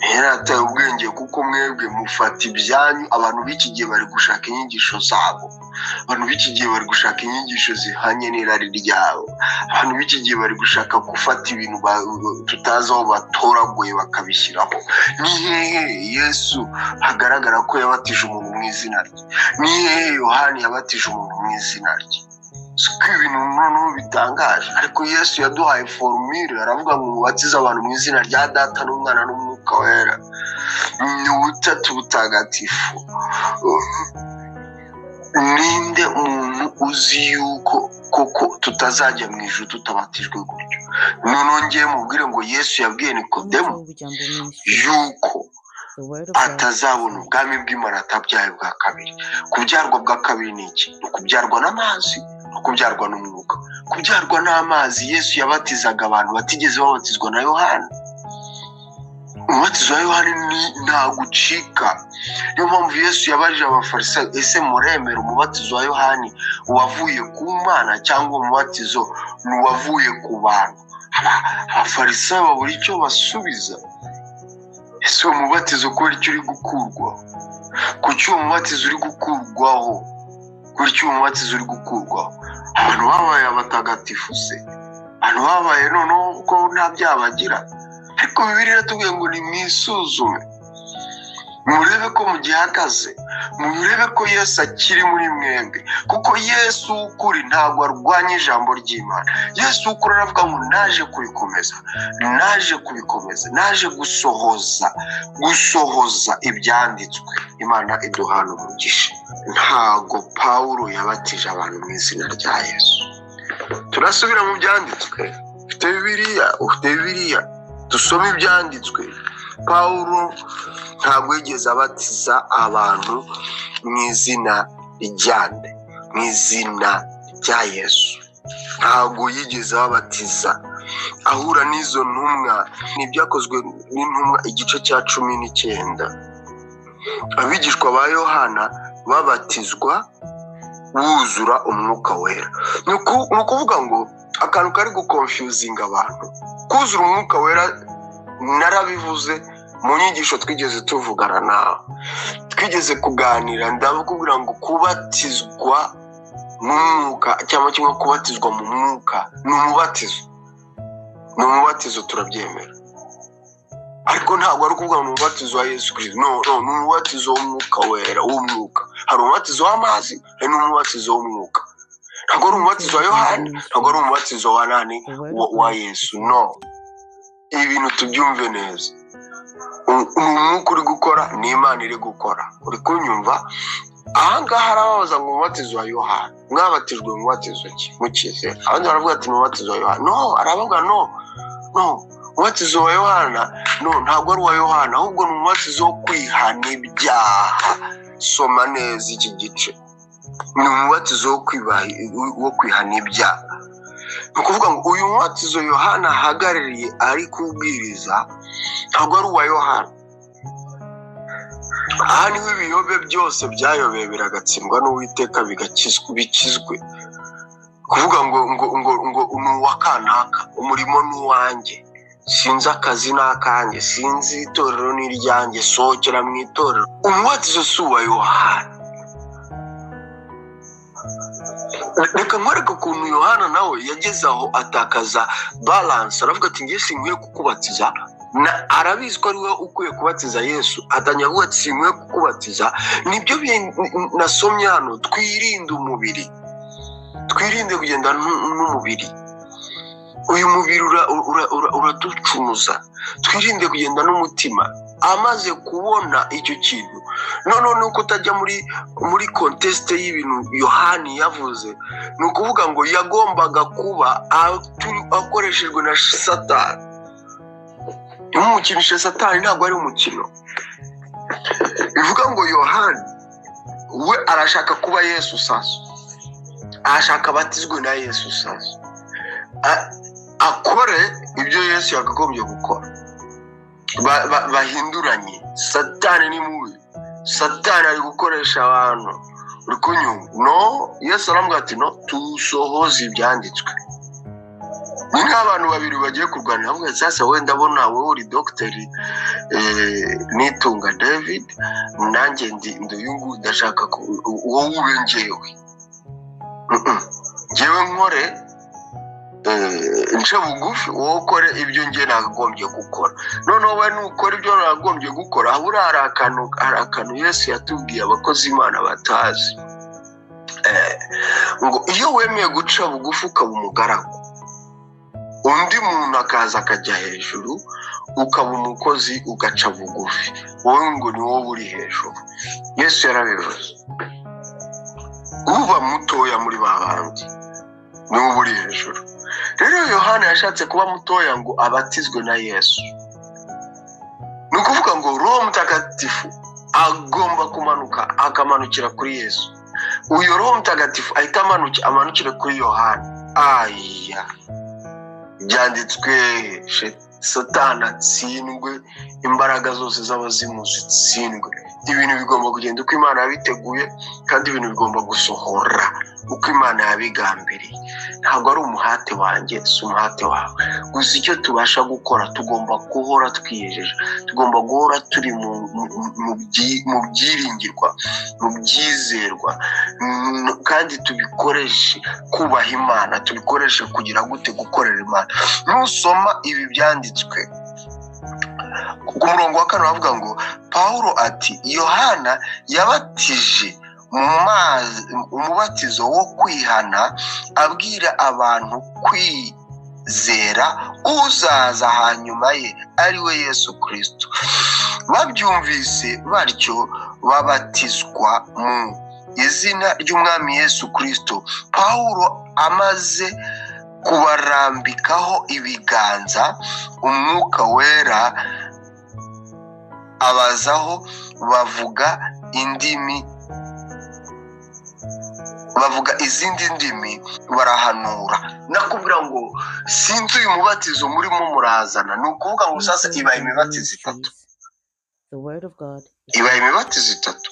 Narataye ubwenge kuko mwebwe mufata ibyanyu. Abantu b'iki gihe bari gushaka inyigisho zabo, abantu b'iki gihe bari gushaka inyigisho zihanye n'irari ryabo, abantu b'iki gihe bari gushaka gufata ibintu tutazi aho batoraguye bakabishyiraho. Ni hehe Yesu hagaragara ko yabatije umuntu mu izina rye? Ni hehe Yohani yabatije umuntu mu izina rye? Siko ibintu noneho bitangaje. Ariko Yesu yaduhaye formule, aravuga ngo mubatize abantu mu izina rya Data n'Umwana n'Umwuka Wera, ni ubutatu butagatifu. Ninde umuntu uzi yuko koko tutazajya mu ijuru tutabatijwe gutyo? Noneho ngiye mubwire ngo Yesu yabwiye Nikodemu yuko atazabona ubwami bw'Imana atabyaye bwa kabiri. Kubyarwa bwa kabiri ni iki? Ni ukubyarwa n'amazi, no kubyarwa n'umwuka. Kubyarwa n'amazi, Yesu yabatizaga abantu batigeze babatizwa na Yohana. Umubatizo wa Yohana nta gucika. Niyo mpamvu Yesu yabajije abafarisayo, ese muremera umubatizo wa Yohani wavuye ku Mana cyangwa umubatizo wavuye ku bantu? Abafarisayo babura icyo basubiza. Ese uwo mubatizo kubera icyo uri gukurwaho? Kuki uwo mubatizo uri gukurwaho? Kuki uwo mubatizo uri gukurwaho? Abantu babaye abatagatifu se? Abantu babaye noneho ko nta byaha bagira? Ariko Bibiliya iratubwiye ngo nimwisuzume, murebe ko mugihagaze, murebe ko Yesu akiri muri mwembe. Kuko Yesu ukuri ntabwo arwanya ijambo ry'Imana. Yesu ukuri aravuga ngo naje kubikomeza, naje gusohoza ibyanditswe. Imana iduhana umugisha. Ntago Pawulo yabatije abantu mu izina rya Yesu. Turasubira mu byanditswe. Ufite Bibiliya, dusome ibyanditswe. Pawulo ntabwo yigeze abatiza abantu mu izina rya Yesu. Ntabwo yigeze abatiza ahura n'izo ntumwa. N'ibyakozwe n'intumwa igice cya 19. Abigishwa ba Yohana babatizwa buzura umwuka wera. Ni ukuvuga ngo akantu kari gukonfuzinga abantu. Kuzura umwuka wera narabivuze mu nyigisho twigeze tuvugana nawe, twigeze kuganira. Ndabakubwira ngo kubatizwa mu mwuka cyangwa kimwe kubatizwa mu mwuka ni umubatizo turabyemera, ariko ntabwo ari ukuvuga mu mubatizo wa Yesu Kristo. No, ni umubatizo w'umwuka wera, w'umwuka. Hari umubatizo w'amazi, hari n'umubatizo w'umwuka. Ntabwo ari umubatizo wa Yohana, ntabwo ari umubatizo wa nani wa Yesu. No, ibintu tubyumve neza. Umwuka uri gukora, ni Imana iri gukora. Uri kunyumva? Ahangaha harababaza ngo umubatizo wa Yohana mwabatijwe mu mubatizo ki mukize, abandi baravuga ati umubatizo wa Yohana. No, aravuga no, umubatizo wa Yohana ntabwo ari uwa Yohana, ahubwo ni umubatizo wo kwihana ibyaha. Soma neza iki gice. Ni umubatizo wo kwihana ibyaha. Ni ukuvuga ngo uyu mubatizo Yohana ahagarariye ari kubwiriza ntabwo ari uwa Yohana. Aha niho ibiyobe byose byayobeye biragatsindwa n'Uwiteka bikizwe. Kuvuga ngo ni uwa kanaka, umurimo ni uwanjye, sinzi akazi n'akanjye, sinzi itorero n'iryanjye, sohokera mu itorero. Umubatizo si uwa Yohana. Reka nkwereke ukuntu Yohana nawe yageze aho atakaza balance. Aravuga ati ngiye sinkwiye kukubatiza. Arabizi ko ari we ukwiye kubatiza Yesu, atanya avuga ati sinkwiye kukubatiza. Nibyo nasomye hano. Twirinde umubiri, twirinde kugenda n'umubiri. Uyu mubiri uraducumuza. Twirinde kugenda n'umutima. Amaze kubona icyo kintu, none nuko utajya muri contest y'ibintu Yohani yavuze, ni ukuvuga ngo yagombaga kuba akoreshejwe na Satani. Umukinisha Satani ntabwo ari umukino. Bivuga ngo Yohani we arashaka kuba Yesu sasa, arashaka abatizwe na Yesu sasa, akore ibyo Yesu yakagombye gukora. Bahinduranye. Satani ni mubi. Satani ari gukoresha abantu. Uri kunyumva? No, Yesu aramubwira ati no, tusohoze ibyanditswe. Ni nk'abantu babiri bagiye kurwanira. Avuga sasa we ndabona wowe uri dogiteri Nitunga David, nanjye nduyungu ndashaka wowe ube njyewe. Njyewe nkore nce bugufi, wowe ukore ibyo njye nakagombye gukora. Noneho we nukora ibyo nakagombye gukora, habura hari akantu Yesu yatubwiye abakozi Imana batazi. Ngo iyo wemeye guca bugufi ukaba umugaragu, undi muntu akaza akajya hejuru, ukaba umukozi ugaca bugufi, wowe ngo ni wowe uri hejuru. Yesu yarabivuze. Uba mutoya muri babandi ni wowe uri hejuru. Rero Yohana yashatse kuba mutoya ngo abatizwe na Yesu. Ni ukuvuga ngo Roho Mutagatifu agomba kumanuka akamanukira kuri Yesu. Uyu Roho Mutagatifu ahita amanukira kuri Yohana. Aya, byanditswe Satani atsindwe, imbaraga zose z'abazimu zitsindwe. Ibintu bigomba kugenda uko Imana yabiteguye, kandi ibintu bigomba gusohora uko Imana yabigambiriye. Ntabwo ari umuhate wanjye, si umuhate wawe. Gusa icyo tubasha gukora, tugomba guhora twiyejeje, tugomba guhora turi mu byiringirwa, mu byizerwa, kandi tubikoreshe kubaha Imana, tubikoreshe kugira gute gukorera Imana. Nusoma ibi byanditswe ku murongo wa 4 bavuga ngo Pawulo ati Yohana yabatije mu mazi umubatizo wo kwihana, abwira abantu kwizera uzaza hanyuma ye ari we Yesu Kristo. Babyumvise batyo babatizwa mu izina ry'Umwami Yesu Kristo. Pawulo amaze kubarambikaho ibiganza, Umwuka Wera abazaho bavuga indimi bavuga izindi ndimi, barahanura. Nakubwira ngo sinzi uyu mubatizo murimo murazana, ni ukuvuga ngo sasa ibaye imibatizo itatu. Ibaye imibatizo itatu.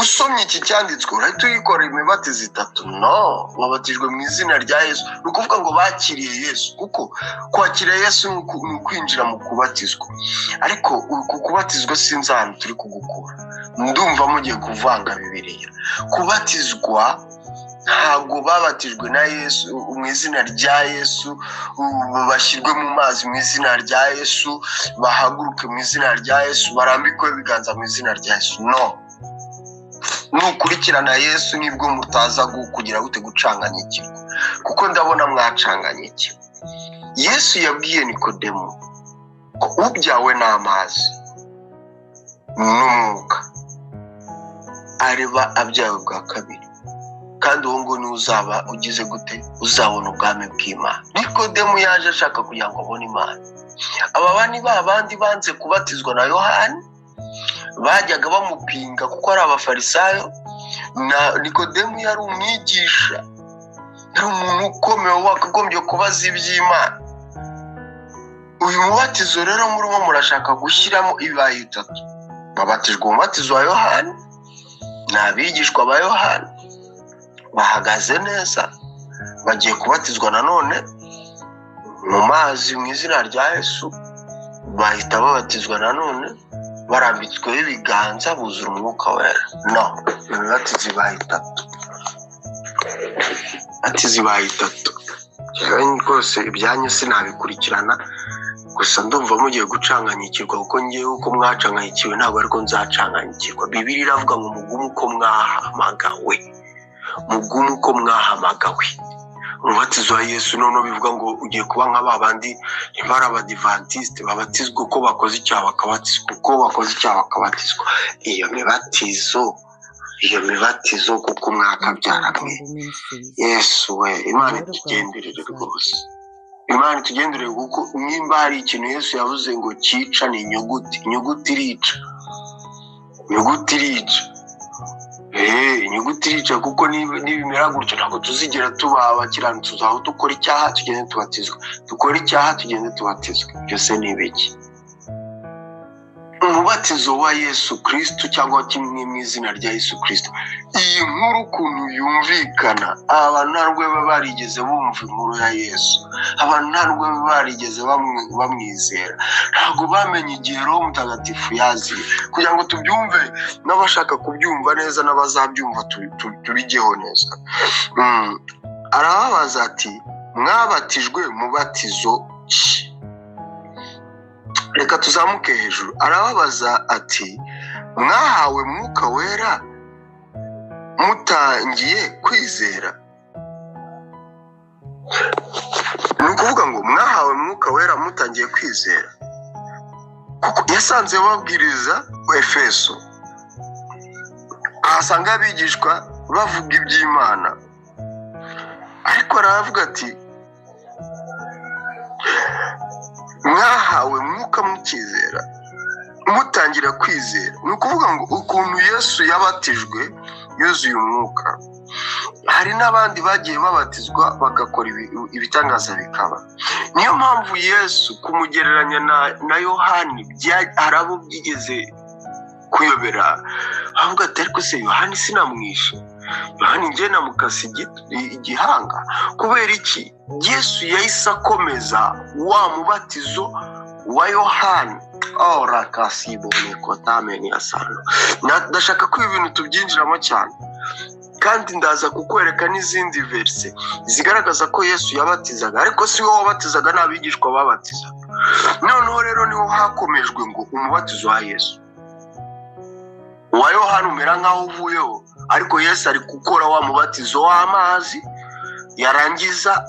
Usomye iki cyanditswe urahita uyikora imibatizo itatu? No, babatijwe mu izina rya Yesu. Ni ukuvuga ngo bakiriye Yesu, kuko kwakira Yesu ni ukwinjira mu kubatizwa. Ariko uku kubatizwa sinzi ahantu turi kugukura. Ndumva mugiye kuvanga Bibiliya. Kubatizwa ntabwo babatijwe na Yesu mu izina rya Yesu, bashyirwe mu mazi mu izina rya Yesu, bahaguruke mu izina rya Yesu, barambikwe ibiganza mu izina rya Yesu. No. Nukurikirana Yesu nibwo mutaza kugira gute gucanganyikirwa, kuko ndabona mwacanganyikirwa. Yesu yabwiye Nikodemo ko ubyawe n'amazi n'umwuka areba abyawe bwa kabiri, kandi uwo ngo ni uzaba ugize gute, uzabona ubwami bw'Imana. Nikodemo yaje ashaka kugira ngo abone Imana. Aba bani babandi banze kubatizwa na Yohani bajyaga bamupinga kuko ari abafarisayo. Na Nikodemo yari umwigisha, yari umuntu ukomeye wakagombye kubaza iby'Imana. Uyu mubatizo rero murimo murashaka gushyiramo ibaye itatu. Babatijwe umubatizo wa Yohani, n'abigishwa ba Yohani bahagaze neza, bagiye kubatizwa nanone mu mazi mu izina rya Yesu, bahita babatizwa nanone barambitsweho ibiganza, buzura umwuka wera. No, imibatizo ibaye itatu. Imibatizo ibaye itatu. Rwose ibyanyu sinabikurikirana, gusa ndumva mugiye gucanganyikirwa, kuko ngewe uko mwacanganyikiwe ntabwo ariko nzacanganyikirwa. Bibiliya iravuga ngo mugume uko mwahamagawe, mugume uko mwahamagawe. Umubatizo wa Yesu noneho bivuga ngo ugiye kuba nk'ababandi ntibari abadivantisite, babatizwa uko bakoze icyaha bakabatizwa, uko bakoze icyaha bakabatizwa. Iyo mibatizo kuko mwakabyaramwe. Yesu we, Imana itugenderere rwose. Imana itugenderere, kuko nimba hari ikintu Yesu yavuze ngo cyica ni inyuguti. Inyuguti irica. Inyuguti irica. Inyuguti irica, kuko nibimera gutyo ntabwo tuzigera tuba abakiranutsi. Tuzaho dukora icyaha tugende tubatizwe, dukora icyaha tugende tubatizwe. Byose ni ibiki? Umubatizo wa Yesu Kristo, cyangwa kimwe mu izina rya Yesu Kristo. Iyi nkuru ukuntu yumvikana, abantu ntabwo baba barigeze bumva inkuru ya Yesu, abantu ntabwo baba barigeze bamwizera, ntabwo bamenye igihe Roho Mutagatifu yaziye. Kugira ngo tubyumve, n'abashaka kubyumva neza n'abazabyumva tubigeho neza. Arababaza ati, mwabatijwe mubatizo ki? Reka tuzamuke hejuru. Arababaza ati, mwahawe mwuka wera mutangiye kwizera? Ni ukuvuga ngo mwahawe mwuka wera mutangiye kwizera, kuko yasanze babwiriza Efeso, ahasanga abigishwa bavuga iby'Imana, ariko aravuga ati mwahawe mwuka mukizera, mutangira kwizera. Ni ukuvuga ngo ukuntu Yesu yabatijwe yuzuye umwuka, hari n'abandi bagiye babatizwa bagakora ibitangaza bikaba. Niyo mpamvu Yesu kumugereranya na Yohani hari abo byigeze kuyobera, avuga ati ariko se Yohani sinamwishe, Yohani njye namukase igihanga. Kubera iki? Yesu yahise akomeza wa mubatizo wa Yohani. Rakasibone kotameni asano. Ndashaka ko ibintu tubyinjiramo cyane, kandi ndaza kukwereka n'izindi verse zigaragaza ko Yesu yabatizaga, ariko si we wabatizaga, n'abigishwa babatizaga. Noneho rero niho hakomejwe ngo umubatizo wa Yesu. Wa Yohani umera nkaho uvuyeho, ariko Yesu ari gukora wa mubatizo w'amazi, yarangiza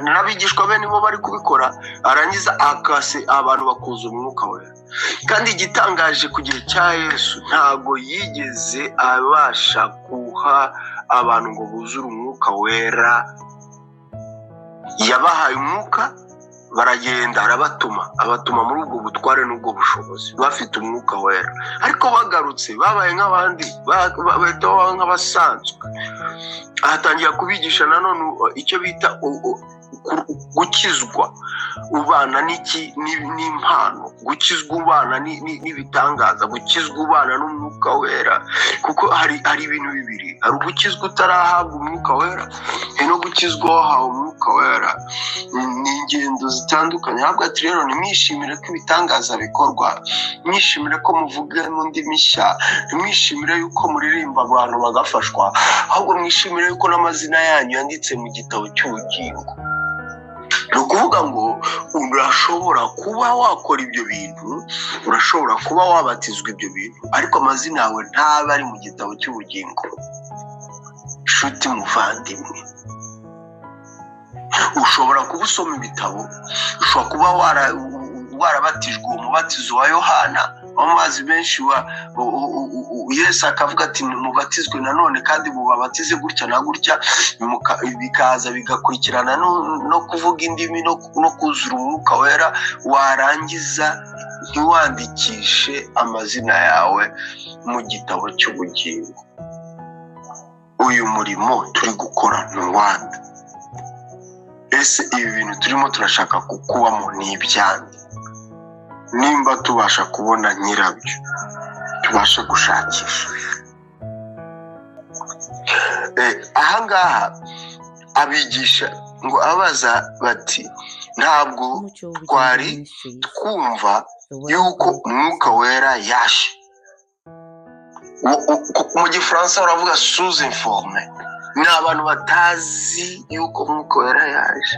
n'abigishwa be nibo bari kubikora, arangiza akase abantu bakuza umwuka wera. Kandi igitangaje ku gihe cya Yesu, ntago yigeze abasha guha abantu ngo buzure umwuka wera. Yabahaye umwuka baragenda abatuma muri ubwo butware n'ubwo bushobozi bafite umwuka wera, ariko bagarutse babaye nk'abandi bahita baba nk'abasanzwe. Ahatangira kubigisha nanone icyo bita gukizwa ubana n'impano, gukizwa ubana n'ibitangaza, gukizwa ubana n'umwuka wera, kuko hari ibintu bibiri, hari ugukizwa utarahabwa umwuka wera, no gukizwa wahawe umwuka wera. Ni ingendo zitandukanye. Ahubwo ati rero nimwishimire ko ibitangaza bikorwa, mwishimire ko muvuga mu ndimi nshya, mwishimire yuko muririmba abantu bagafashwa, ahubwo mwishimire yuko n'amazina yanyu yanditse mu gitabo cy'ubugingo. Ni ukuvuga ngo urashobora kuba wakora ibyo bintu, urashobora kuba wabatizwa ibyo bintu, ariko amazina yawe ntaba ari mu gitabo cy'ubugingo. Nshuti muvandimwe, ushobora kuba usoma ibitabo, ushobora kuba warabatijwe uwo mubatizo wa Yohana amazi menshi Yesu akavuga ati mubatizwe nanone kandi mubabatize gutya na gutya, bikaza bigakurikirana no kuvuga indimi no kuzura umwuka wera, warangiza ntiwandikishe amazina yawe mu gitabo cy'ubugingo. Uyu murimo turi gukora ni uwande? Ese ibi bintu turimo turashaka kukubamo ni ibyande? Nimba tubasha kubona nyirabyo, tubashe gushakisha. Ahangaha abigisha ngo abaza bati ntabwo twari twumva yuko umwuka wera yaje. Mu gifaransa baravuga sous informé, ni abantu batazi yuko umwuka wera yaje.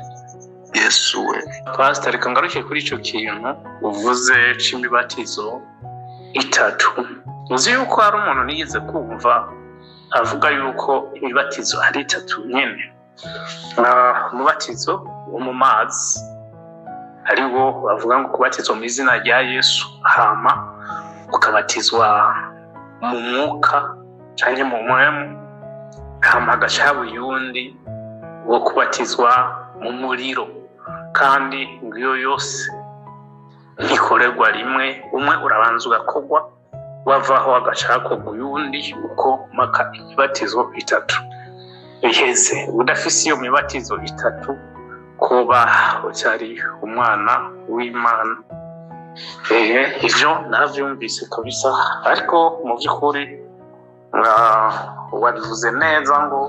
Yesu we. Pastor, reka ngaruke kuri icyo kintu uvuze c'imibatizo itatu. Uzi yuko hari umuntu nigeze kumva avuga yuko imibatizo ari itatu nyine. Umubatizo wo mu mazi ari wo bavuga ngo kubatizwa mu izina rya Yesu, hama ukabatizwa mu mwuka cyangwa mu mwemu, hama hagacaho uyundi wo kubatizwa mu muriro, kandi ngiyo yose ntikorerwa rimwe. Umwe urabanza ugakorwa, wavaho agacakorwa uyundi, uko maka imibatizo itatu iheze. Udafise iyo mibatizo itatu kuba ucyari umwana w'Imana. Ivyo naravyumvise kabisa, ariko mu by'ukuri wabivuze neza ngo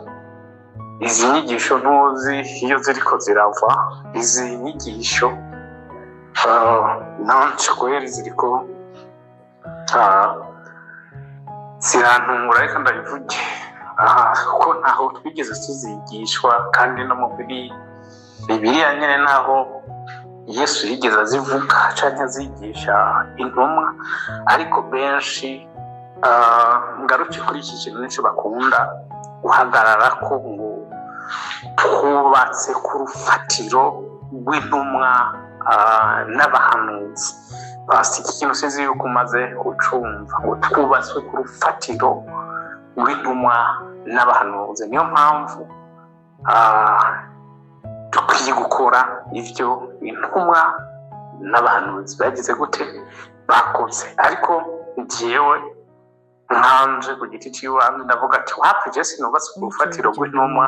izi nyigisho ntuzi iyo ziriko zirava. Izi nyigisho nanje kweri ziriko zirantungura, reka ndabivuge kuko ntaho twigeze tuzigishwa, kandi no mu Bibiliya nyine naho Yesu yigeze azivuga cyangwa azigisha intumwa, ariko benshi ngaruke kuri iki kintu nicyo bakunda guhagarara ko ngo twubatse ku rufatiro rw'intumwa n'abahanuzi. Basi iki kintu sinzi yuko umaze kucumva, ngo twubatswe ku rufatiro rw'intumwa n'abahanuzi. Niyo mpamvu dukwiye gukora ibyo intumwa n'abahanuzi bagize gute bakoze. Ariko njyewe nkanje ku giti cy'iwanjye ndavuga ati wapi Jesse nubatse ku rufatiro rw'intumwa,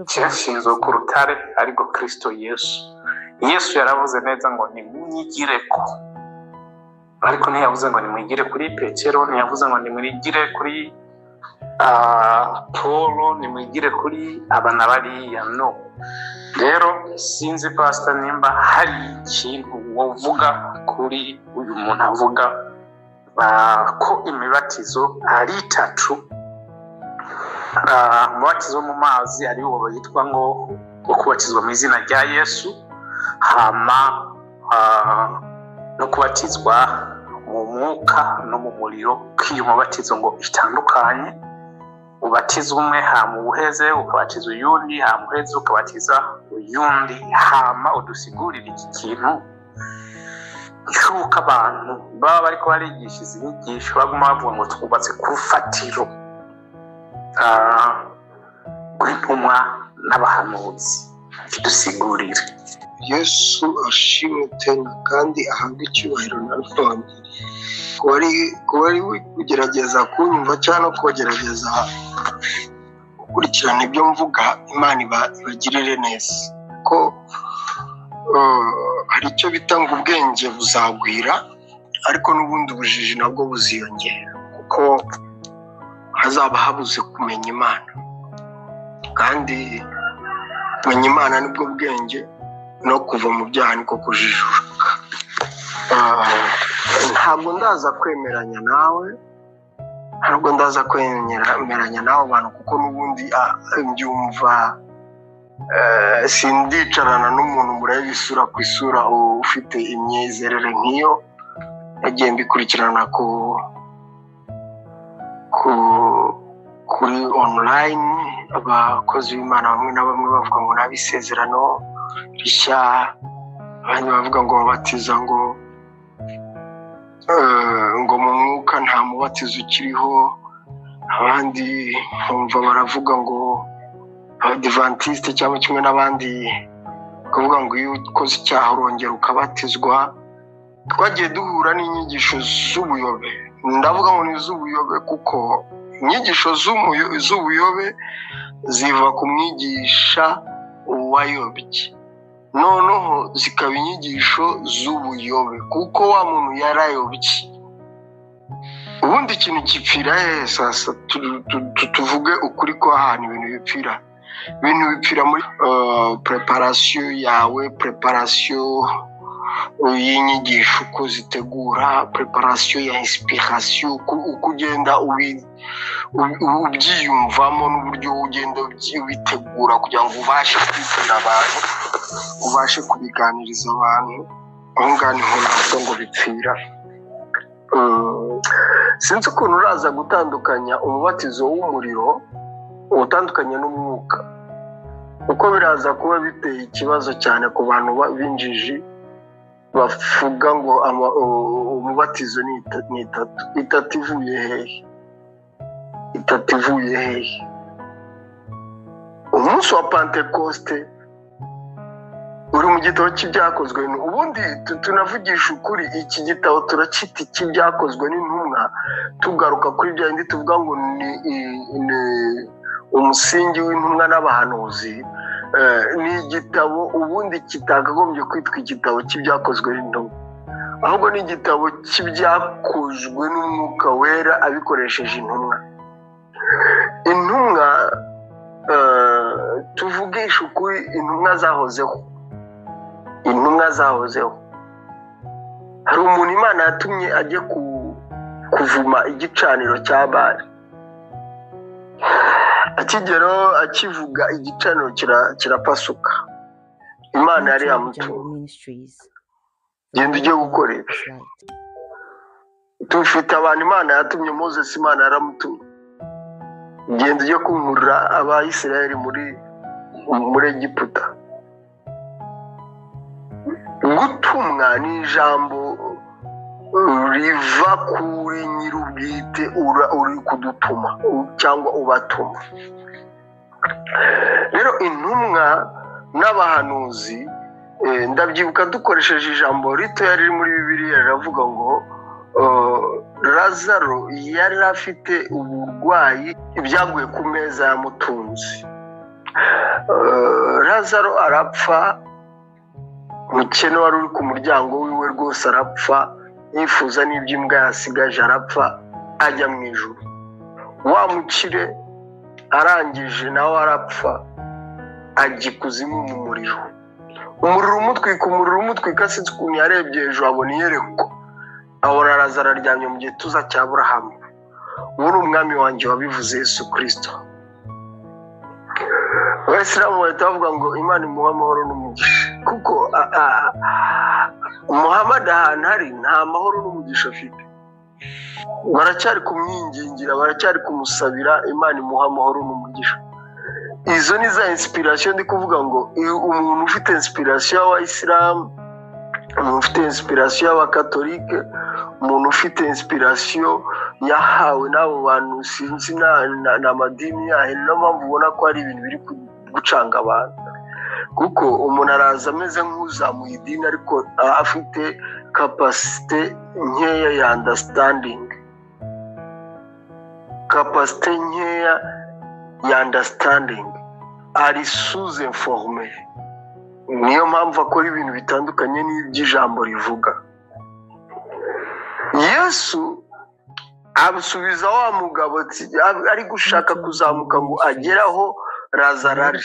cyashinzwe ku rutare ariko Kristo Yesu. Yesu yaravuze neza ngo nimunyigireko, ariko ntiyavuze ngo nimwigire kuri Petero, ntiyavuze ngo nimwigire kuri Paulo, nimwigire kuri abana bariya. No. Rero sinzi Pastor nimba hari ikintu wovuga kuri uyu muntu avuga ko imibatizo ari itatu. Umubatizo mu mazi ari wo bayitwa ngo kubatizwa mu izina rya Yesu, hama no kubatizwa mu mwuka no mu muriro. K'iyo mubatizo ngo itandukanye, ubatiza umwe hama ubuheze ukabatiza uyundi, hama uheze ukabatiza uyundi. Hama udusigurira iki kintu cy'uko abantu baba bariko barigisha izi nyigisho baguma bavuga ngo twubatse ku rufatiro rw'intumwa n'abahanuzi. Kidusigurire. Yesu ashimwe tena kandi ahabwe icyubahiro na none. Kuba ari kugerageza kunyumva cyangwa kugerageza gukurikirana ibyo mvuga, Imana ibagirire neza. Ko hari icyo bita ngo ubwenge buzagwira, ariko n'ubundi ubujiji nabwo buziyongera, kuko hazaba habuze kumenya Imana. Kandi kumenya Imana nibwo bwenge, no kuva mu byaha niko kujijuka. Ntabwo ndaza kwemeranya nawe abantu, kuko n'ubundi mbyumva sindicarana n'umuntu mureba isura ku isura ufite imyizerere nk'iyo. Nagiye mbikurikirana kuri online, abakozi b'Imana bamwe na bamwe bavuga ngo n'abisezerano rishya, abandi bavuga ngo babatiza ngo mu mwuka nta mubatizo ukiriho, abandi bumva baravuga ngo Abadivantiste cyangwa kimwe n'abandi bakavuga ngo iyo ukoze icyaha urongera ukabatizwa. Twagiye duhura n'inyigisho z'ubuyobe, ndavuga ngo ni z'ubuyobe kuko inyigisho z'ubuyobe ziva ku mwigisha wayobye, noneho zikaba inyigisho z'ubuyobe kuko wa muntu yarayobye. Ubundi ikintu gipfira sasa, tuvuge ukuri ko ahantu ibintu bipfira muri preparation yawe, preparation y'inyigisho uko zitegura, preparation ya inspiration, uko ugenda ubyiyumvamo n'uburyo ugenda ubitegura kugira ngo ubashe kwibwira abantu, ubashe kubiganiriza abantu. Aho ngaho niho navuga ngo bipfira. Sinzi ukuntu uraza gutandukanya umubatizo w'umuriro utandukanye n'umwuka, uko biraza kuba biteye ikibazo cyane ku bantu b'injiji bavuga ngo umubatizo ni itatu ivuye hehe? Umunsi wa Pentecoste uri mu gitabo cy'ibyakozwe. Ubundi tunavugisha ukuri, iki gitabo turacita icy'ibyakozwe n'intumwa, tugaruka kuri bya bindi tuvuga ngo ni umusingi w'intumwa n'abahanuzi. Ni igitabo ubundi kitakagombye kwitwa igitabo cy'ibyakozwe n'intumwa, ahubwo ni igitabo cy'ibyakozwe n'umwuka wera abikoresheje intumwa. Tuvugisha ukuri, intumwa zahozeho. Hari umuntu Imana yatumye ajye kuvuma igicaniro cya Bali. Akigeraho akivuga igicaniro kirapasuka. Imana yari yamutumye, genda ujye gukora ibi. Tufite abantu Imana yatumye. Moses Imana yaramutumye, genda ujye kumurira Abayisiraheli muri Egiputa. Gutumwa ni ijambo riva kuri nyir'ubwite uri kudutuma cyangwa ubatuma. Rero intumwa n'abahanuzi, ndabyibuka dukoresheje ijambo rito riri muri Bibiliya riravuga ngo Lazaro yari afite uburwayi, ibyaguye ku meza yamutunze. Lazaro arapfa, umukene wari uri ku muryango wiwe rwose arapfa, yifuza n'iby'imbwa yasigaje arapfa, ajya mu ijuru. Wa mukire arangije nawe arapfa, ajya ikuzimu mu muriro. Umuriro umutwika, sinzi ukuntu yarebye hejuru abona iyerekwa, abona Lazaro aryamye mu gituza cya Aburahamu. Uwo ni umwami wanjye wabivuze, Yesu Kristo. Abasilamu bahita bavuga ngo Imana imuha amahoro n'umugisha, kuko Muhammad ahantu hari nta mahoro n'umugisha afite. Baracyari kumwingingira, baracyari kumusabira Imana imuha amahoro n'umugisha. Izo ni za inspiration ndi kuvuga ngo umuntu ufite inspiration y'Abayisilamu, umuntu ufite inspiration y'Abakatolike, umuntu ufite inspiration yahawe n'abo bantu sinzi n'amadini yahe, niyo mpamvu ubona ko hari ibintu biri gucanga abantu. kuko umuntu araza ameze nk'uzamuye idini ariko afite kapasite nkeya ya understanding, kapasite nkeya ya understanding, ari sous-informé. Niyo mpamvu akora ibintu bitandukanye n'iby'ijambo rivuga. Yesu abusubiza wa mugabo ari gushaka kuzamuka ngo ageraho Lazaro ari,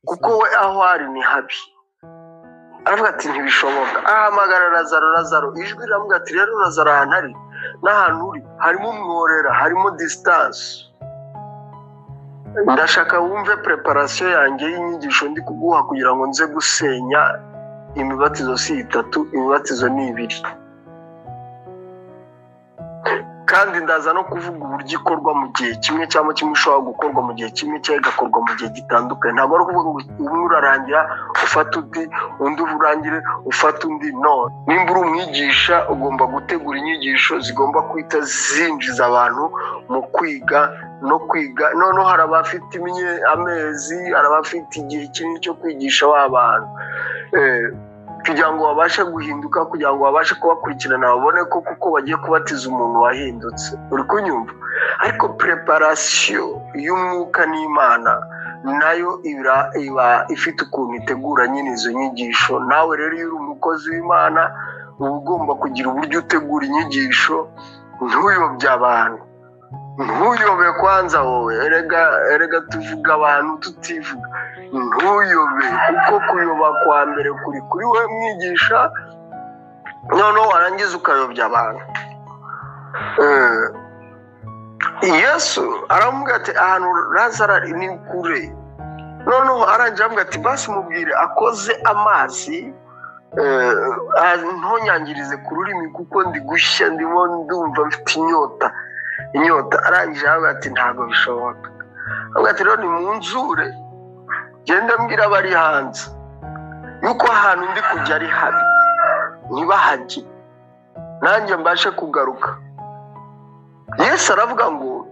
kuko we aho ari ni habi. Aravuga ati ntibishoboka. Ahamagara Lazaro, ijwi riramubwira ati rero Lazaro ahantu ari n'ahantu uri harimo umworera, harimo distance. Ndashaka wumve preparation yanjye y'inyigisho ndi kuguha kugira ngo nze gusenya imibatizo si 3, imibatizo ni 2. Kandi ndaza no kuvuga uburyo ikorwa mu gihe kimwe cyangwa kimwe ushobora gukorwa mu gihe kimwe cyangwa igakorwa mu gihe gitandukanye. Ntabwo ari ukuvuga ngo umwe urarangira ufata undi urangire ufata undi. No, nimba uri umwigisha ugomba gutegura inyigisho zigomba kwita zinjiza abantu mu kwiga no kwiga. Noneho hari abafite amezi, hari abafite igihe kinini cyo kwigisha w'abantu kugira ngo babashe guhinduka, kugira ngo babashe kubakurikirana babone ko kuko bagiye kubatiza umuntu wahindutse. Uri kunyumva? Ariko preparation y'umwuka n'Imana nayo iba ifite ukuntu itegura nyine izo nyigisho. Nawe rero iyo uri umukozi w'Imana uba ugomba kugira uburyo utegura inyigisho, ntuyobye abantu, ntuyobe kwanza wowe. Erega tuvuga abantu tutivuga. Ntuyobe, kuko kuyoba kwa mbere kuri we mwigisha, noneho warangiza ukayobya abantu. Yesu aramubwira ati ahantu Lazaro ni kure. Noneho arangira aramubwira ati basi mubwire akoze amazi ntonyangirize ku rurimi kuko ndi gushya, ndimo ndumva mfite inyota. Arangije aramubwira ati ntabwo bishoboka. Aramubwira ati rero ni munzure genda mbwira abari hanze yuko ahantu ndi kujya ari habi, ntibahajye nanjye mbashe kugaruka. Yesu aravuga ngo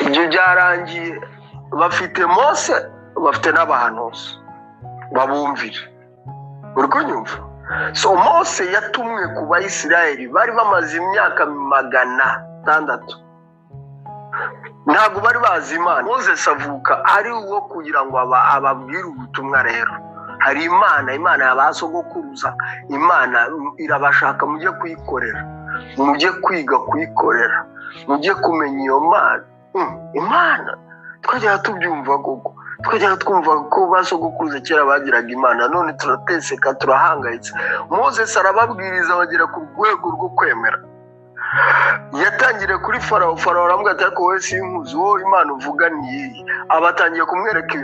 ibyo byarangiye, bafite Mose, bafite n'abahanuzi babumvire. Uri kunyumva? So Mose yatumwe ku Bayisiraheli bari bamaze imyaka 600, ntabwo bari bazi Imana. Moses avuka ari uwo kugira ngo ababwire ubutumwa. Rero hari Imana yabasogokuruza. Imana irabashaka mujye kuyikorera, mujye kwiga kuyikorera, mujye kumenya iyo Imana. Twajya tubyumva koko, twajya twumva ko basogokuruza kera bagiraga Imana, none turateseka turahangayitse. Moses arababwiriza bagera ku rwego rwo kwemera. Yatangire kuri Farawo aramubwira ati ariko wowe sinkuzi, wowe Imana uvuga ni iyi. Abatangiye kumwereka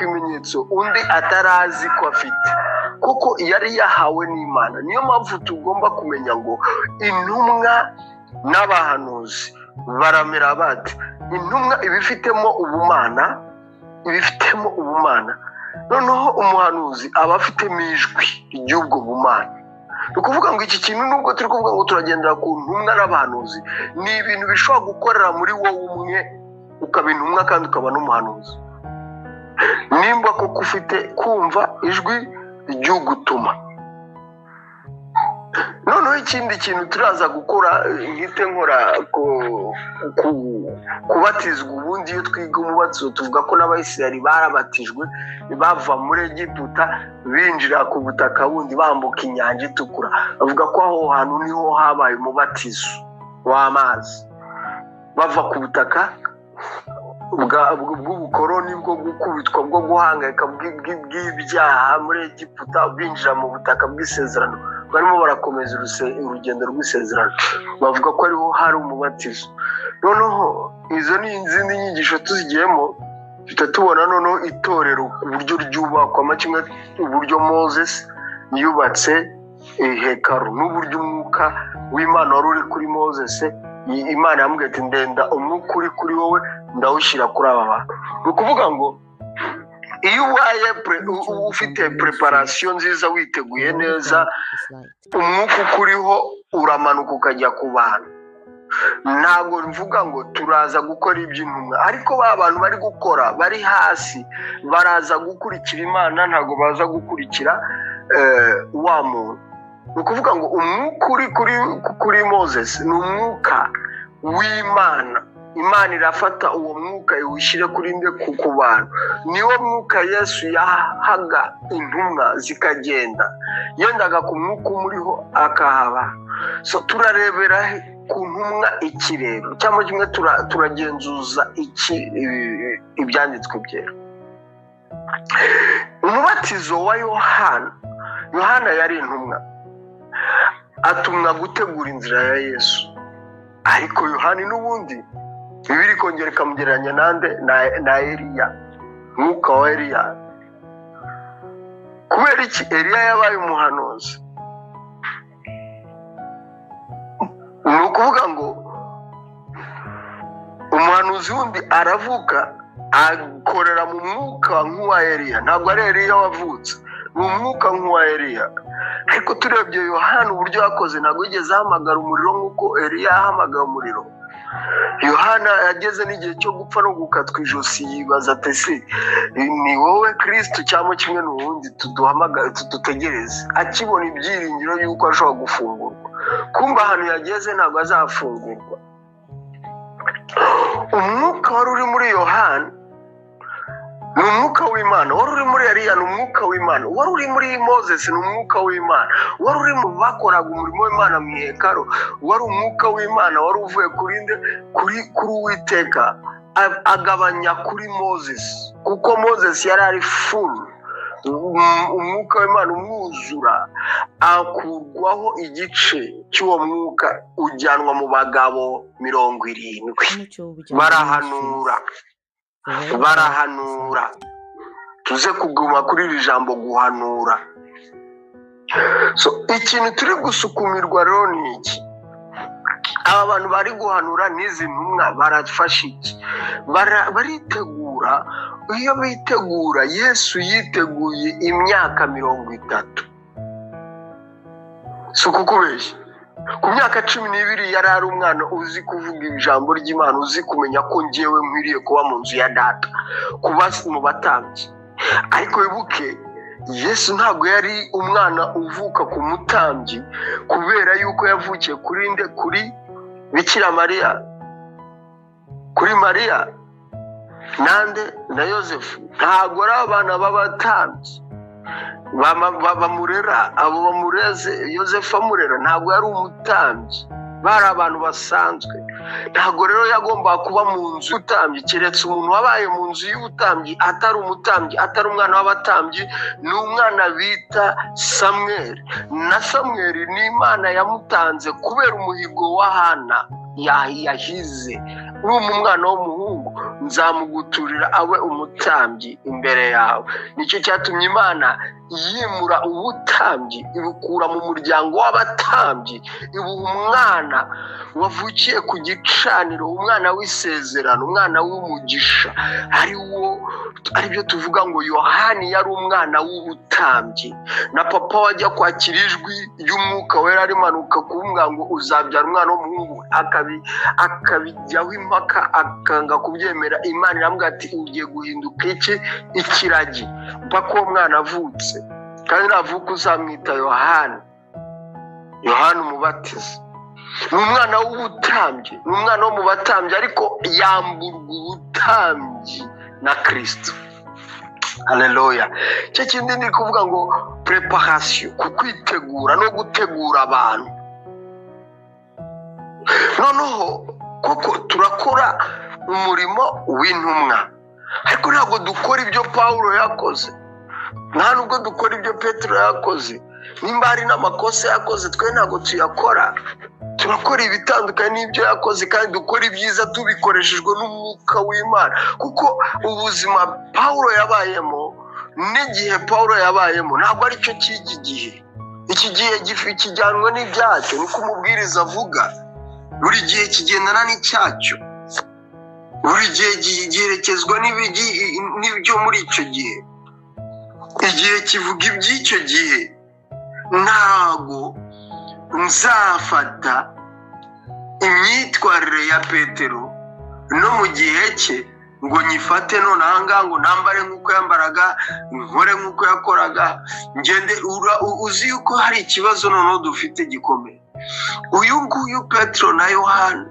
ibimenyetso, undi atarazi ko afite, kuko yari yahawe n'Imana. Niyo mpamvu tugomba kumenya ngo intumwa n'abahanuzi baramera bati. Intumwa ibifitemo ubumana, noneho umuhanuzi aba afitemo ijwi ry'ubwo bumana. Ni ukuvuga ngo iki kintu nubwo turi kuvuga ngo turagendera ku ntumwa n'abahanuzi, ni ibintu bishobora gukorera muri wowe umwe, ukaba intumwa kandi ukaba n'umuhanuzi. Nimba koko ufite kumva ijwi ry'ugutuma. Noneho ikindi kintu turaza gukora, nkite nkora kubatizwa. Ubundi iyo twiga umubatizo tuvuga ko n'Abayisiraheli barabatijwe bava muri Egiputa binjira ku butaka bundi bambuka inyanja itukura. Bavuga ko aho hantu niho habaye umubatizo w'amazi, bava ku butaka bw'ubukoroni bwo gukubitwa, bwo guhangayika bw'ibyaha muri Egiputa, binjira mu butaka bw'isezerano. Barimo barakomeza urugendo rw'isezerano, bavuga ko ariho hari umubatizo. Noneho izo ni izindi nyigisho tuzigiyemo, tubona noneho itorero uburyo ryubakwa, kimwe uburyo Moses yubatse ihekaru, n'uburyo umwuka w'Imana wari uri kuri Moses. Imana yamubwiye ati ndenda umwuka uri kuri wowe ndawushyira kuri aba bantu. Ni ukuvuga ngo iyo ubaye ufite preparation nziza, witeguye neza, umwuka ukuriho uramanuka ukajya ku bantu. ntabwo mvuga ngo turaza gukora iby'intumwa, ariko ba bantu bari gukora bari hasi baraza gukurikira Imana, ntabwo baza gukurikira wa muntu. Ni ukuvuga ngo umwuka uri kuri Moses ni umwuka w'Imana. Imana irafata uwo mwuka iwushyire kuri nde ku bantu. Niwo mwuka Yesu yahaga intumwa zikagenda, yendaga ku mwuka umuriho akahaba. So turarebera ku ntumwa iki rero, cyangwa kimwe turagenzuza iki ibyanditswe byera. Umubatizo wa Yohana yari intumwa, atumwa gutegura inzira ya Yesu. Ariko Yohani n'ubundi Bibiri kongera ikamugereranya na Eliya, mwuka wa Eliya. Kubera iki Eliya yabaye umuhanuzi? Ni ukuvuga ngo umuhanuzi wundi aravuka akorera mu mwuka nk'uwa Eliya. Ntabwo ari Eliya wavutse, ni umwuka nk'uwa Eliya. Ariko turebye Yohana uburyo yakoze, ntabwo yigeze ahamagara umuriro nk'uko Eliya yahamagara umuriro. Yohana yageze n'igihe cyo gupfa no gukatwa ijosi, yibaza ati ese ni wowe Kristo cyangwa kimwe n'ubundi tudutegereze? Akibona ibyiringiro y'uko ashobora gufungurwa. Kumva ahantu yageze ntabwo azafungurwa. Umwuka wari uri muri Yohana ni umwuka w'Imana, wari uri muri Eliya ni umwuka w'Imana, wari uri muri Moses ni umwuka w'Imana, wari uri mu bakoraga umurimo w'Imana mu ihekaro wari umwuka w'Imana, wari uvuye kuri Uwiteka agabanya kuri Moses, kuko Moses yari ari full. Umwuka w'Imana umwuzura, akurwaho igice cy'uwo mwuka ujyanwa mu bagabo 70 barahanura. Tuze kuguma kuri iri jambo guhanura. So ikintu turi gusukumirwa rero ni iki? Aba bantu bari guhanura n'izi ntumwa barafasha iki? Baritegura. Iyo bitegura, Yesu yiteguye imyaka 30. Si ukukubeshya. Ku myaka 12 yari ari umwana uzi kuvuga ijambo ry'Imana, uzi kumenya ko ngewe nkwiriye kuba mu nzu ya data, kuba mu batambyi. Ariko wibuke, Yesu ntabwo yari umwana uvuka ku mutambyi, kubera yuko yavukiye kuri Bikira Mariya, kuri Mariya nande na Yosefu. Ntabwo ari abana b'abatambyi bamurera, abo bamureze. Yosefu amurera ntabwo yari umutambyi, bari abantu basanzwe. Ntabwo rero yagomba kuba mu nzu y'ubutambyi, keretse umuntu wabaye mu nzu y'ubutambyi atari umutambyi, atari umwana w'abatambyi, ni umwana bita Samweli. Na Samweli ni Imana yamutanze kubera umuhigo wa Hana yahize. Umwana w'umuhungu nzamuguturira abe umutambyi imbere yawe. Nicyo cyatumye Imana yimura ubutambyi, ibukura mu muryango w'abatambyi, ibuha umwana wavukiye ku gicaniro, umwana w'isezerano, umwana w'umugisha, aribyo tuvuga ngo Yohani yari umwana w'ubutambyi. Na papa wajya kwakira ijwi ry'umwuka wera rimanuka kuvuga ngo uzabyara umwana w'umuhungu, akabijyaho impaka, akanga kubyemera. Imana iramubwira ati ugiye guhinduka ikiragi mpaka uwo mwana avutse, kandi navuka uzamwita Yohana umubatiza. Ni umwana w'ubutambyi, ni umwana wo mu batambyi, ariko yamburwa ubutambyi na Kristo. Haleluya. Icyo kindi ni kuvuga ngo preparation, kukwitegura no gutegura abantu. Noneho kuko turakora umurimo w'intumwa, ariko ntabwo dukora ibyo Pawulo yakoze, nta nubwo dukora ibyo Petero yakoze. Nimba hari n'amakosa yakoze, twe ntabwo tuyakora. Turakora ibitandukanye n'ibyo yakoze, kandi dukora ibyiza tubikoreshejwe n'umwuka w'Imana. Kuko ubuzima Pawulo yabayemo n'igihe Pawulo yabayemo ntabwo ari cyo cy'iki gihe. Iki gihe kijyanwa n'ibyacyo, niko umubwiriza avuga. Buri gihe kigendana n'icyacyo, buri gihe giherekezwa n'ibyo muri icyo gihe. Igihe kivuga iby'icyo gihe. Ntago nzafata imyitwarire ya Petero no mu gihe cye ngo nyifate none ahangaha ngo nambare nk'uko yambaraga, nkore nk'uko yakoraga, ngende. Uzi yuko hari ikibazo noneho dufite gikomeye. Uyu nguyu Petero na Yohana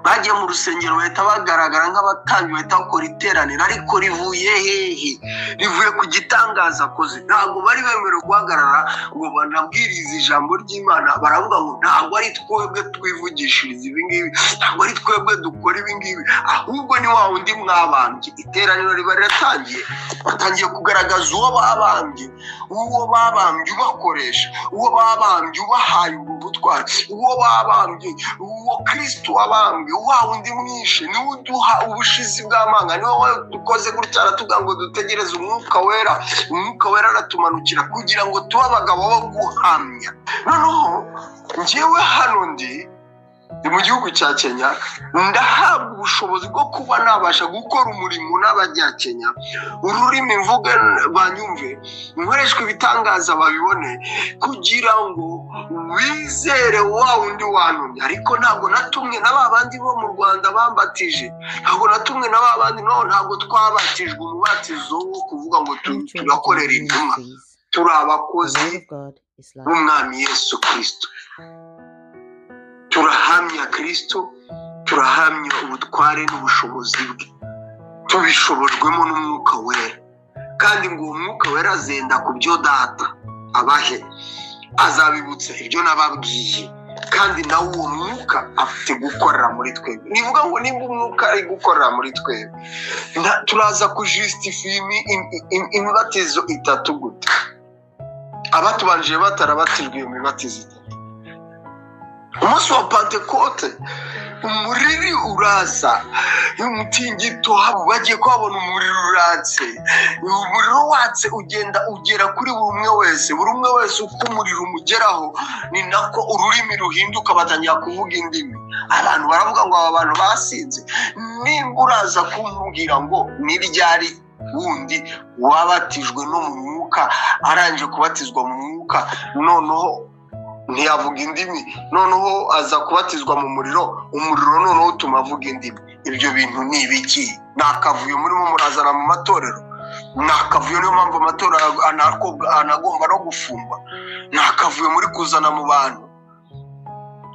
bagiye mu rusengero bahita bagaragara nk'abatambyi, bahita bakora iteraniro, ariko rivuye hehe? Rivuye ku gitangaza akoze. Ntabwo bari bemerewe guhagarara ngo banabwirize ijambo ry'Imana. Baravuga ngo ntabwo ari twebwe twivugishiriza ibi ngibi, ntabwo ari twebwe dukora ibi ngibi, ahubwo ni wa wundi mwabambye. Iteraniro riba riratangiye, batangiye kugaragaza uwo babambye, uwo babambye ubakoresha, uwo babambye ubahaye ubutwari, uwo babambye, uwo Kristo wabambye, wa wundi mwishe, niwe uduha ubushizi bw'amanga, niwe dukoze gutya aratuga ngo dutegereze umwuka wera. Umwuka wera aratumanukira kugira ngo tube abagabo bo guhamya. Noneho njyewe hano ndi mu gihugu cya Kenya, ndahabwa ubushobozi bwo kuba nabasha gukora umurimo n'abanyakenya. Ururimi mvuge banyumve, nkoreshwa ibitangaza babibone, kugira ngo wizere wa wundi wantumye. Ariko ntabwo natumwe na babandi bo mu Rwanda bambatije, ntabwo natumwe na babandi, ntabwo twabatijwe umubatizo wo kuvuga ngo turakorera intumwa. Turi abakozi b'Umwami Yesu Kristo. Turahamya Kristo, turahamya ubutware n'ubushobozi bwe, tubishobojwemo n'umwuka wera. Kandi ngo umwuka wera azenda ku byo data abahe, azabibutsa ibyo nababwiye. Kandi nawe uwo mwuka afite gukorera muri twebwe. Nivuga ngo nimba umwuka ari gukorera muri twebwe, turaza kujustify imibatizo itatu gute? Abatubanjije batarabatijwe iyo mibatizo itatu. Umunsi wa Pentekote umuriri uraza, umutingito bagiye kuhabona umuriro uratse. Umuriro watse ugera kuri buri umwe wese. Buri umwe wese uko umuriro umugeraho ni nako ururimi ruhinduka, batangira kuvuga indimi. Abantu baravuga ngo aba bantu basinze. Nimba uraza kumbwira ngo ni ryari wundi wabatijwe no mu mwuka, aranje kubatizwa mu mwuka, noneho ntiyavuga indimi, noneho aza kubatizwa mu muriro, umuriro noneho utuma avuga indimi. Ibyo bintu ni ibiki? Nakavuyo murimo murazana mu matorero, nakavuyo. Niyo mpamvu amatorero anagomba no gufungwa. Nakavuyo muri kuzana mu bantu.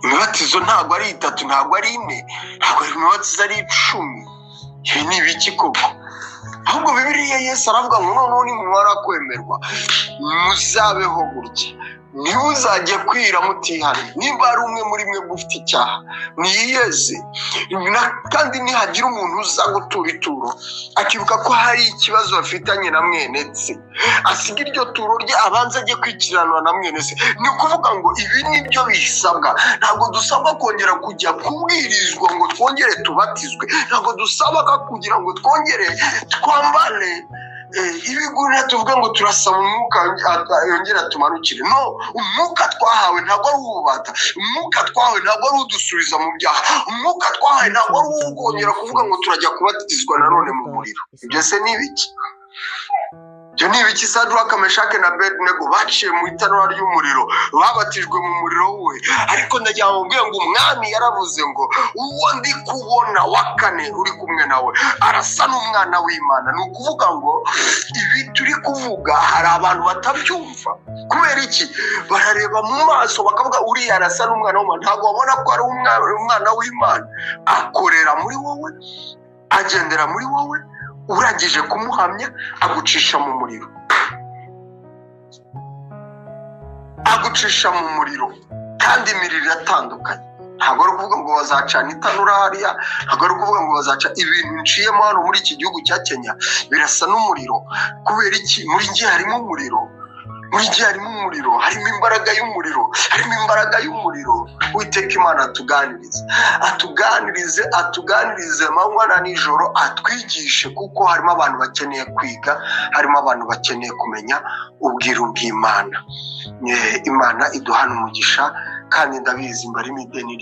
Imibatizo ntabwo ari itatu, ntabwo ari ine, ntabwo ari imibatizo ari 10. Ibi ni ibiki koko? Ahubwo Bibiliya Yesu aravuga ngo noneho nimumara kwemerwa muzabeho gutya, niba uzajya kwira mutihane. Nimba ari umwe muri mwe gufite icyaha niyeze, kandi nihagira umuntu uza gutura ituro akibuka ko hari ikibazo afitanye na mwene se, asiga iryo turo rye abanza ajye kwikiranwa na mwene se. Ni ukuvuga ngo ibi nibyo bisabwa. Ntabwo dusabwa kongera kujya kubwirizwa ngo twongere tubatizwe, ntabwo dusabwa kugira ngo twongere twambane ibigurira tuvuga ngo turasaba umwuka yongera tumanukire. No, umwuka twahawe ntabwo ari ububata, umwuka twahawe ntabwo ari udusubiza mu byaha, umwuka twahawe ntabwo ari ukongera kuvuga ngo turajya kubatizwa nanone mu muriro. Ibyo se ni ibiki? Ibyo ni ibiki? Sadraka, Meshake na Abednego baciye mu itanura ry'umuriro, babatijwe mu muriro we. Ariko ndagira ngo mbwire ngo umwami yaravuze ngo uwo ndi kubona wa kane uri kumwe nawe arasa n'umwana w'Imana. Ni ukuvuga ngo ibi turi kuvuga hari abantu batabyumva. Kubera iki? Barareba mu maso bakavuga uriya arasa n'umwana w'Imana, ntabwo babona ko ari umwana w'Imana. Akorera muri wowe, agendera muri wowe, urangije kumuhamya agucisha mu muriro. Agucisha mu muriro kandi imiriro iratandukanye. Ntabwo ari ukuvuga ngo bazacana itanura hariya, ntabwo ari ukuvuga ngo bazaca. Ibintu nciyemo hano muri iki gihugu cya Kenya birasa n'umuriro. Kubera iki? Muri njye harimo umuriro, muri njye harimo umuriro, harimo imbaraga y'umuriro, harimo imbaraga y'umuriro. Uwiteka Imana atuganirize amanywa na nijoro, atwigishe, kuko harimo abantu bakeneye kwiga, harimo abantu bakeneye kumenya ubwiru bw'Imana. Imana iduhana umugisha, kandi ndabizi mbarimo ideni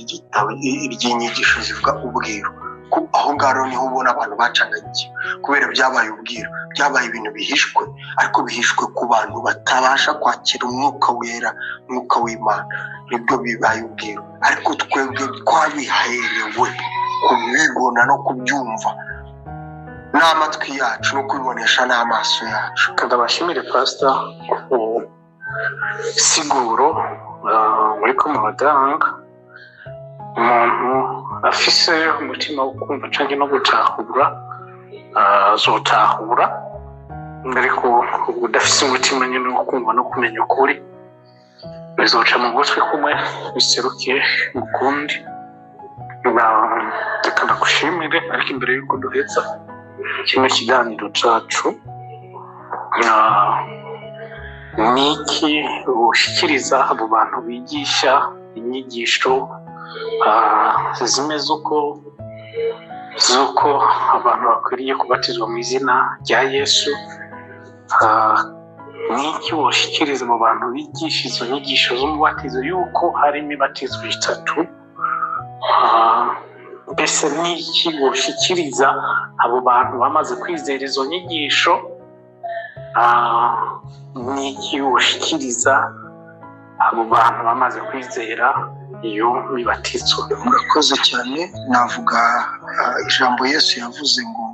ry'inyigisho zivuga ubwiru, ariko aho ngaho niho ubona abantu bacangagiye kubera byabaye ubwiru, byabaye ibintu bihishwe, ariko bihishwe ku bantu batabasha kwakira umwuka wera, umwuka w'Imana, nibwo bibaye ubwiru. Ariko twebwe twabiherewe kubibona no kubyumva n'amatwi yacu no kubibonesha n'amaso yacu. Kandi abashimire pastor ku siguro muri ko muradanga umuntu afise umutima wo kumva canke no gutahura azotahura, ariko udafise umutima nyene wo kumva no kumenya ukuri bizoca mu gutwi kumwe biserukiye mu kundi. Reka ndagushimire, ariko imbere y'uko duheza kino kiganiro cacu, niki ushikiriza abo bantu bigisha inyigisho zimeze z'uko abantu bakwiriye kubatizwa mu izina rya Yesu? Niki woshikiriza mu bantu bigisha izo nyigisho z'umubatizo yuko hari imibatizo itatu? Mbese niki woshikiriza abo bantu bamaze kwizera izo nyigisho? Niki woshikiriza abo bantu bamaze kwizera iyo mibatizo? Murakoze cyane. Navuga ijambo Yesu yavuze ngo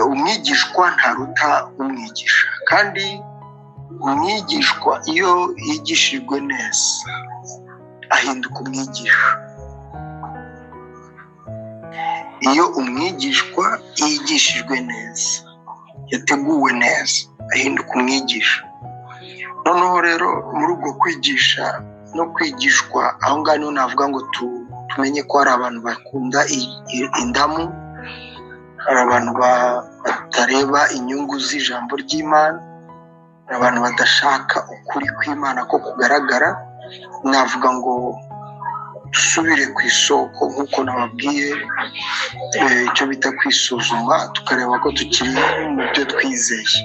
umwigishwa ntaruta umwigisha, kandi umwigishwa iyo yigishijwe neza ahinduka umwigisha. Iyo umwigishwa yigishijwe neza, yateguwe neza, ahinduka umwigisha. Noneho rero muri ubwo kwigisha no kwigishwa, aho ngaho navuga ngo tumenye ko hari abantu bakunda indamu, hari abantu batareba inyungu z'ijambo ry'Imana, hari abantu badashaka ukuri kw'Imana ko kugaragara. Navuga ngo dusubire ku isoko nk'uko nababwiye, icyo bita kwisuzuma, tukareba ko tukiri mu byo twizeye,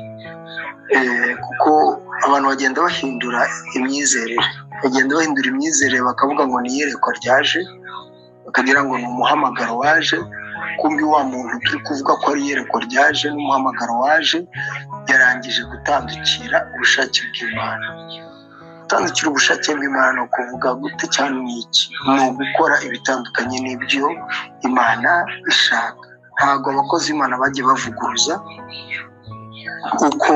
kuko abantu bagenda bahindura imyizerere, bakavuga ngo ni iyerekwa ryaje, bakagira ngo ni umuhamagaro waje. Kumbi wa muntu turi kuvuga ko ari iyerekwa ryaje n'umuhamagaro waje yarangije gutandukira ubushake bw'Imana. Gutandukira ubushake bw'Imana ni ukuvuga gute cyane? N'iki? Ni ugukora ibitandukanye n'ibyo Imana ishaka. Ntabwo abakozi Imana bagiye bavuguruza uko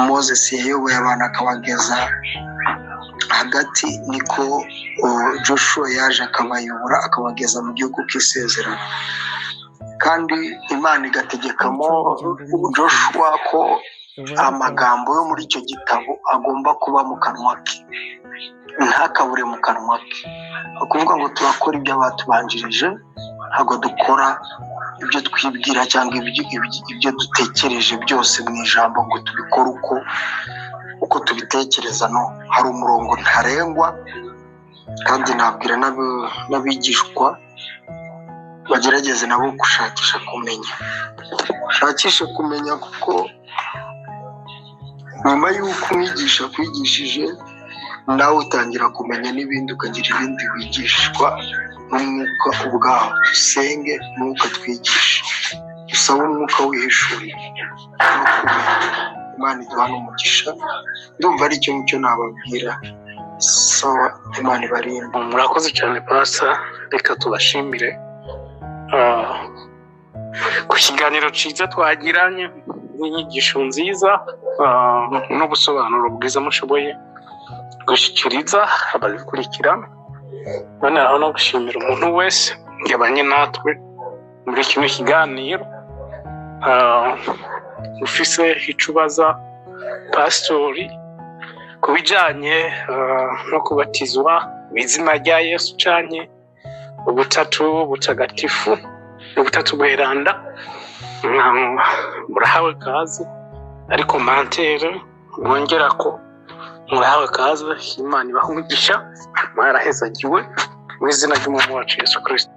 Moses yayoboye abantu akabageza hagati, niko Joshua yaje akabayobora akabageza mu gihugu cy'isezerano. Kandi Imana igategekamo Joshua ko amagambo yo muri icyo gitabo agomba kuba mu kanwa ke, ntakabure mu kanwa ke. Ni ukuvuga ngo turakora ibyo abatubanjirije, ntabwo dukora ibyo twibwira cyangwa ibyo dutekereje byose mu ijambo ngo tubikore uko tubitekereza. No, hari umurongo ntarengwa. Kandi nabwira n'abigishwa bagerageze nabo gushakisha kumenya, kuko nyuma y'uko umwigisha kwigishije, nawe utangira kumenya n'ibindi, ukagira ibindi wigishwa n'umwuka ubwawo. Dusenge umwuka twigisha, dusabe umwuka wihishurira no kumenya. Imana iduha n'umugisha. Ndumva ari icyo ngicyo nababwira. Sawa, Imana ibarinde. Murakoze cyane pastor, reka tubashimire ku kiganiro cyiza twagiranye, n'inyigisho nziza n'ubusobanuro bwiza mushoboye gushyikiriza ababikurikira. Noneho no gushimira umuntu wese yabanye natwe muri kino kiganiro. Ufise icyo ubaza pasitori ku bijyanye no kubatizwa mu izina rya Yesu cyane ubutatu butagatifu n'ubutatu bweranda, murahawe kaze. Ariko mantere mwongera ko murahawe kaze. Imana ibaha umugisha, mwarahezagiwe mu izina ry'umwami wacu Yesu Kristo.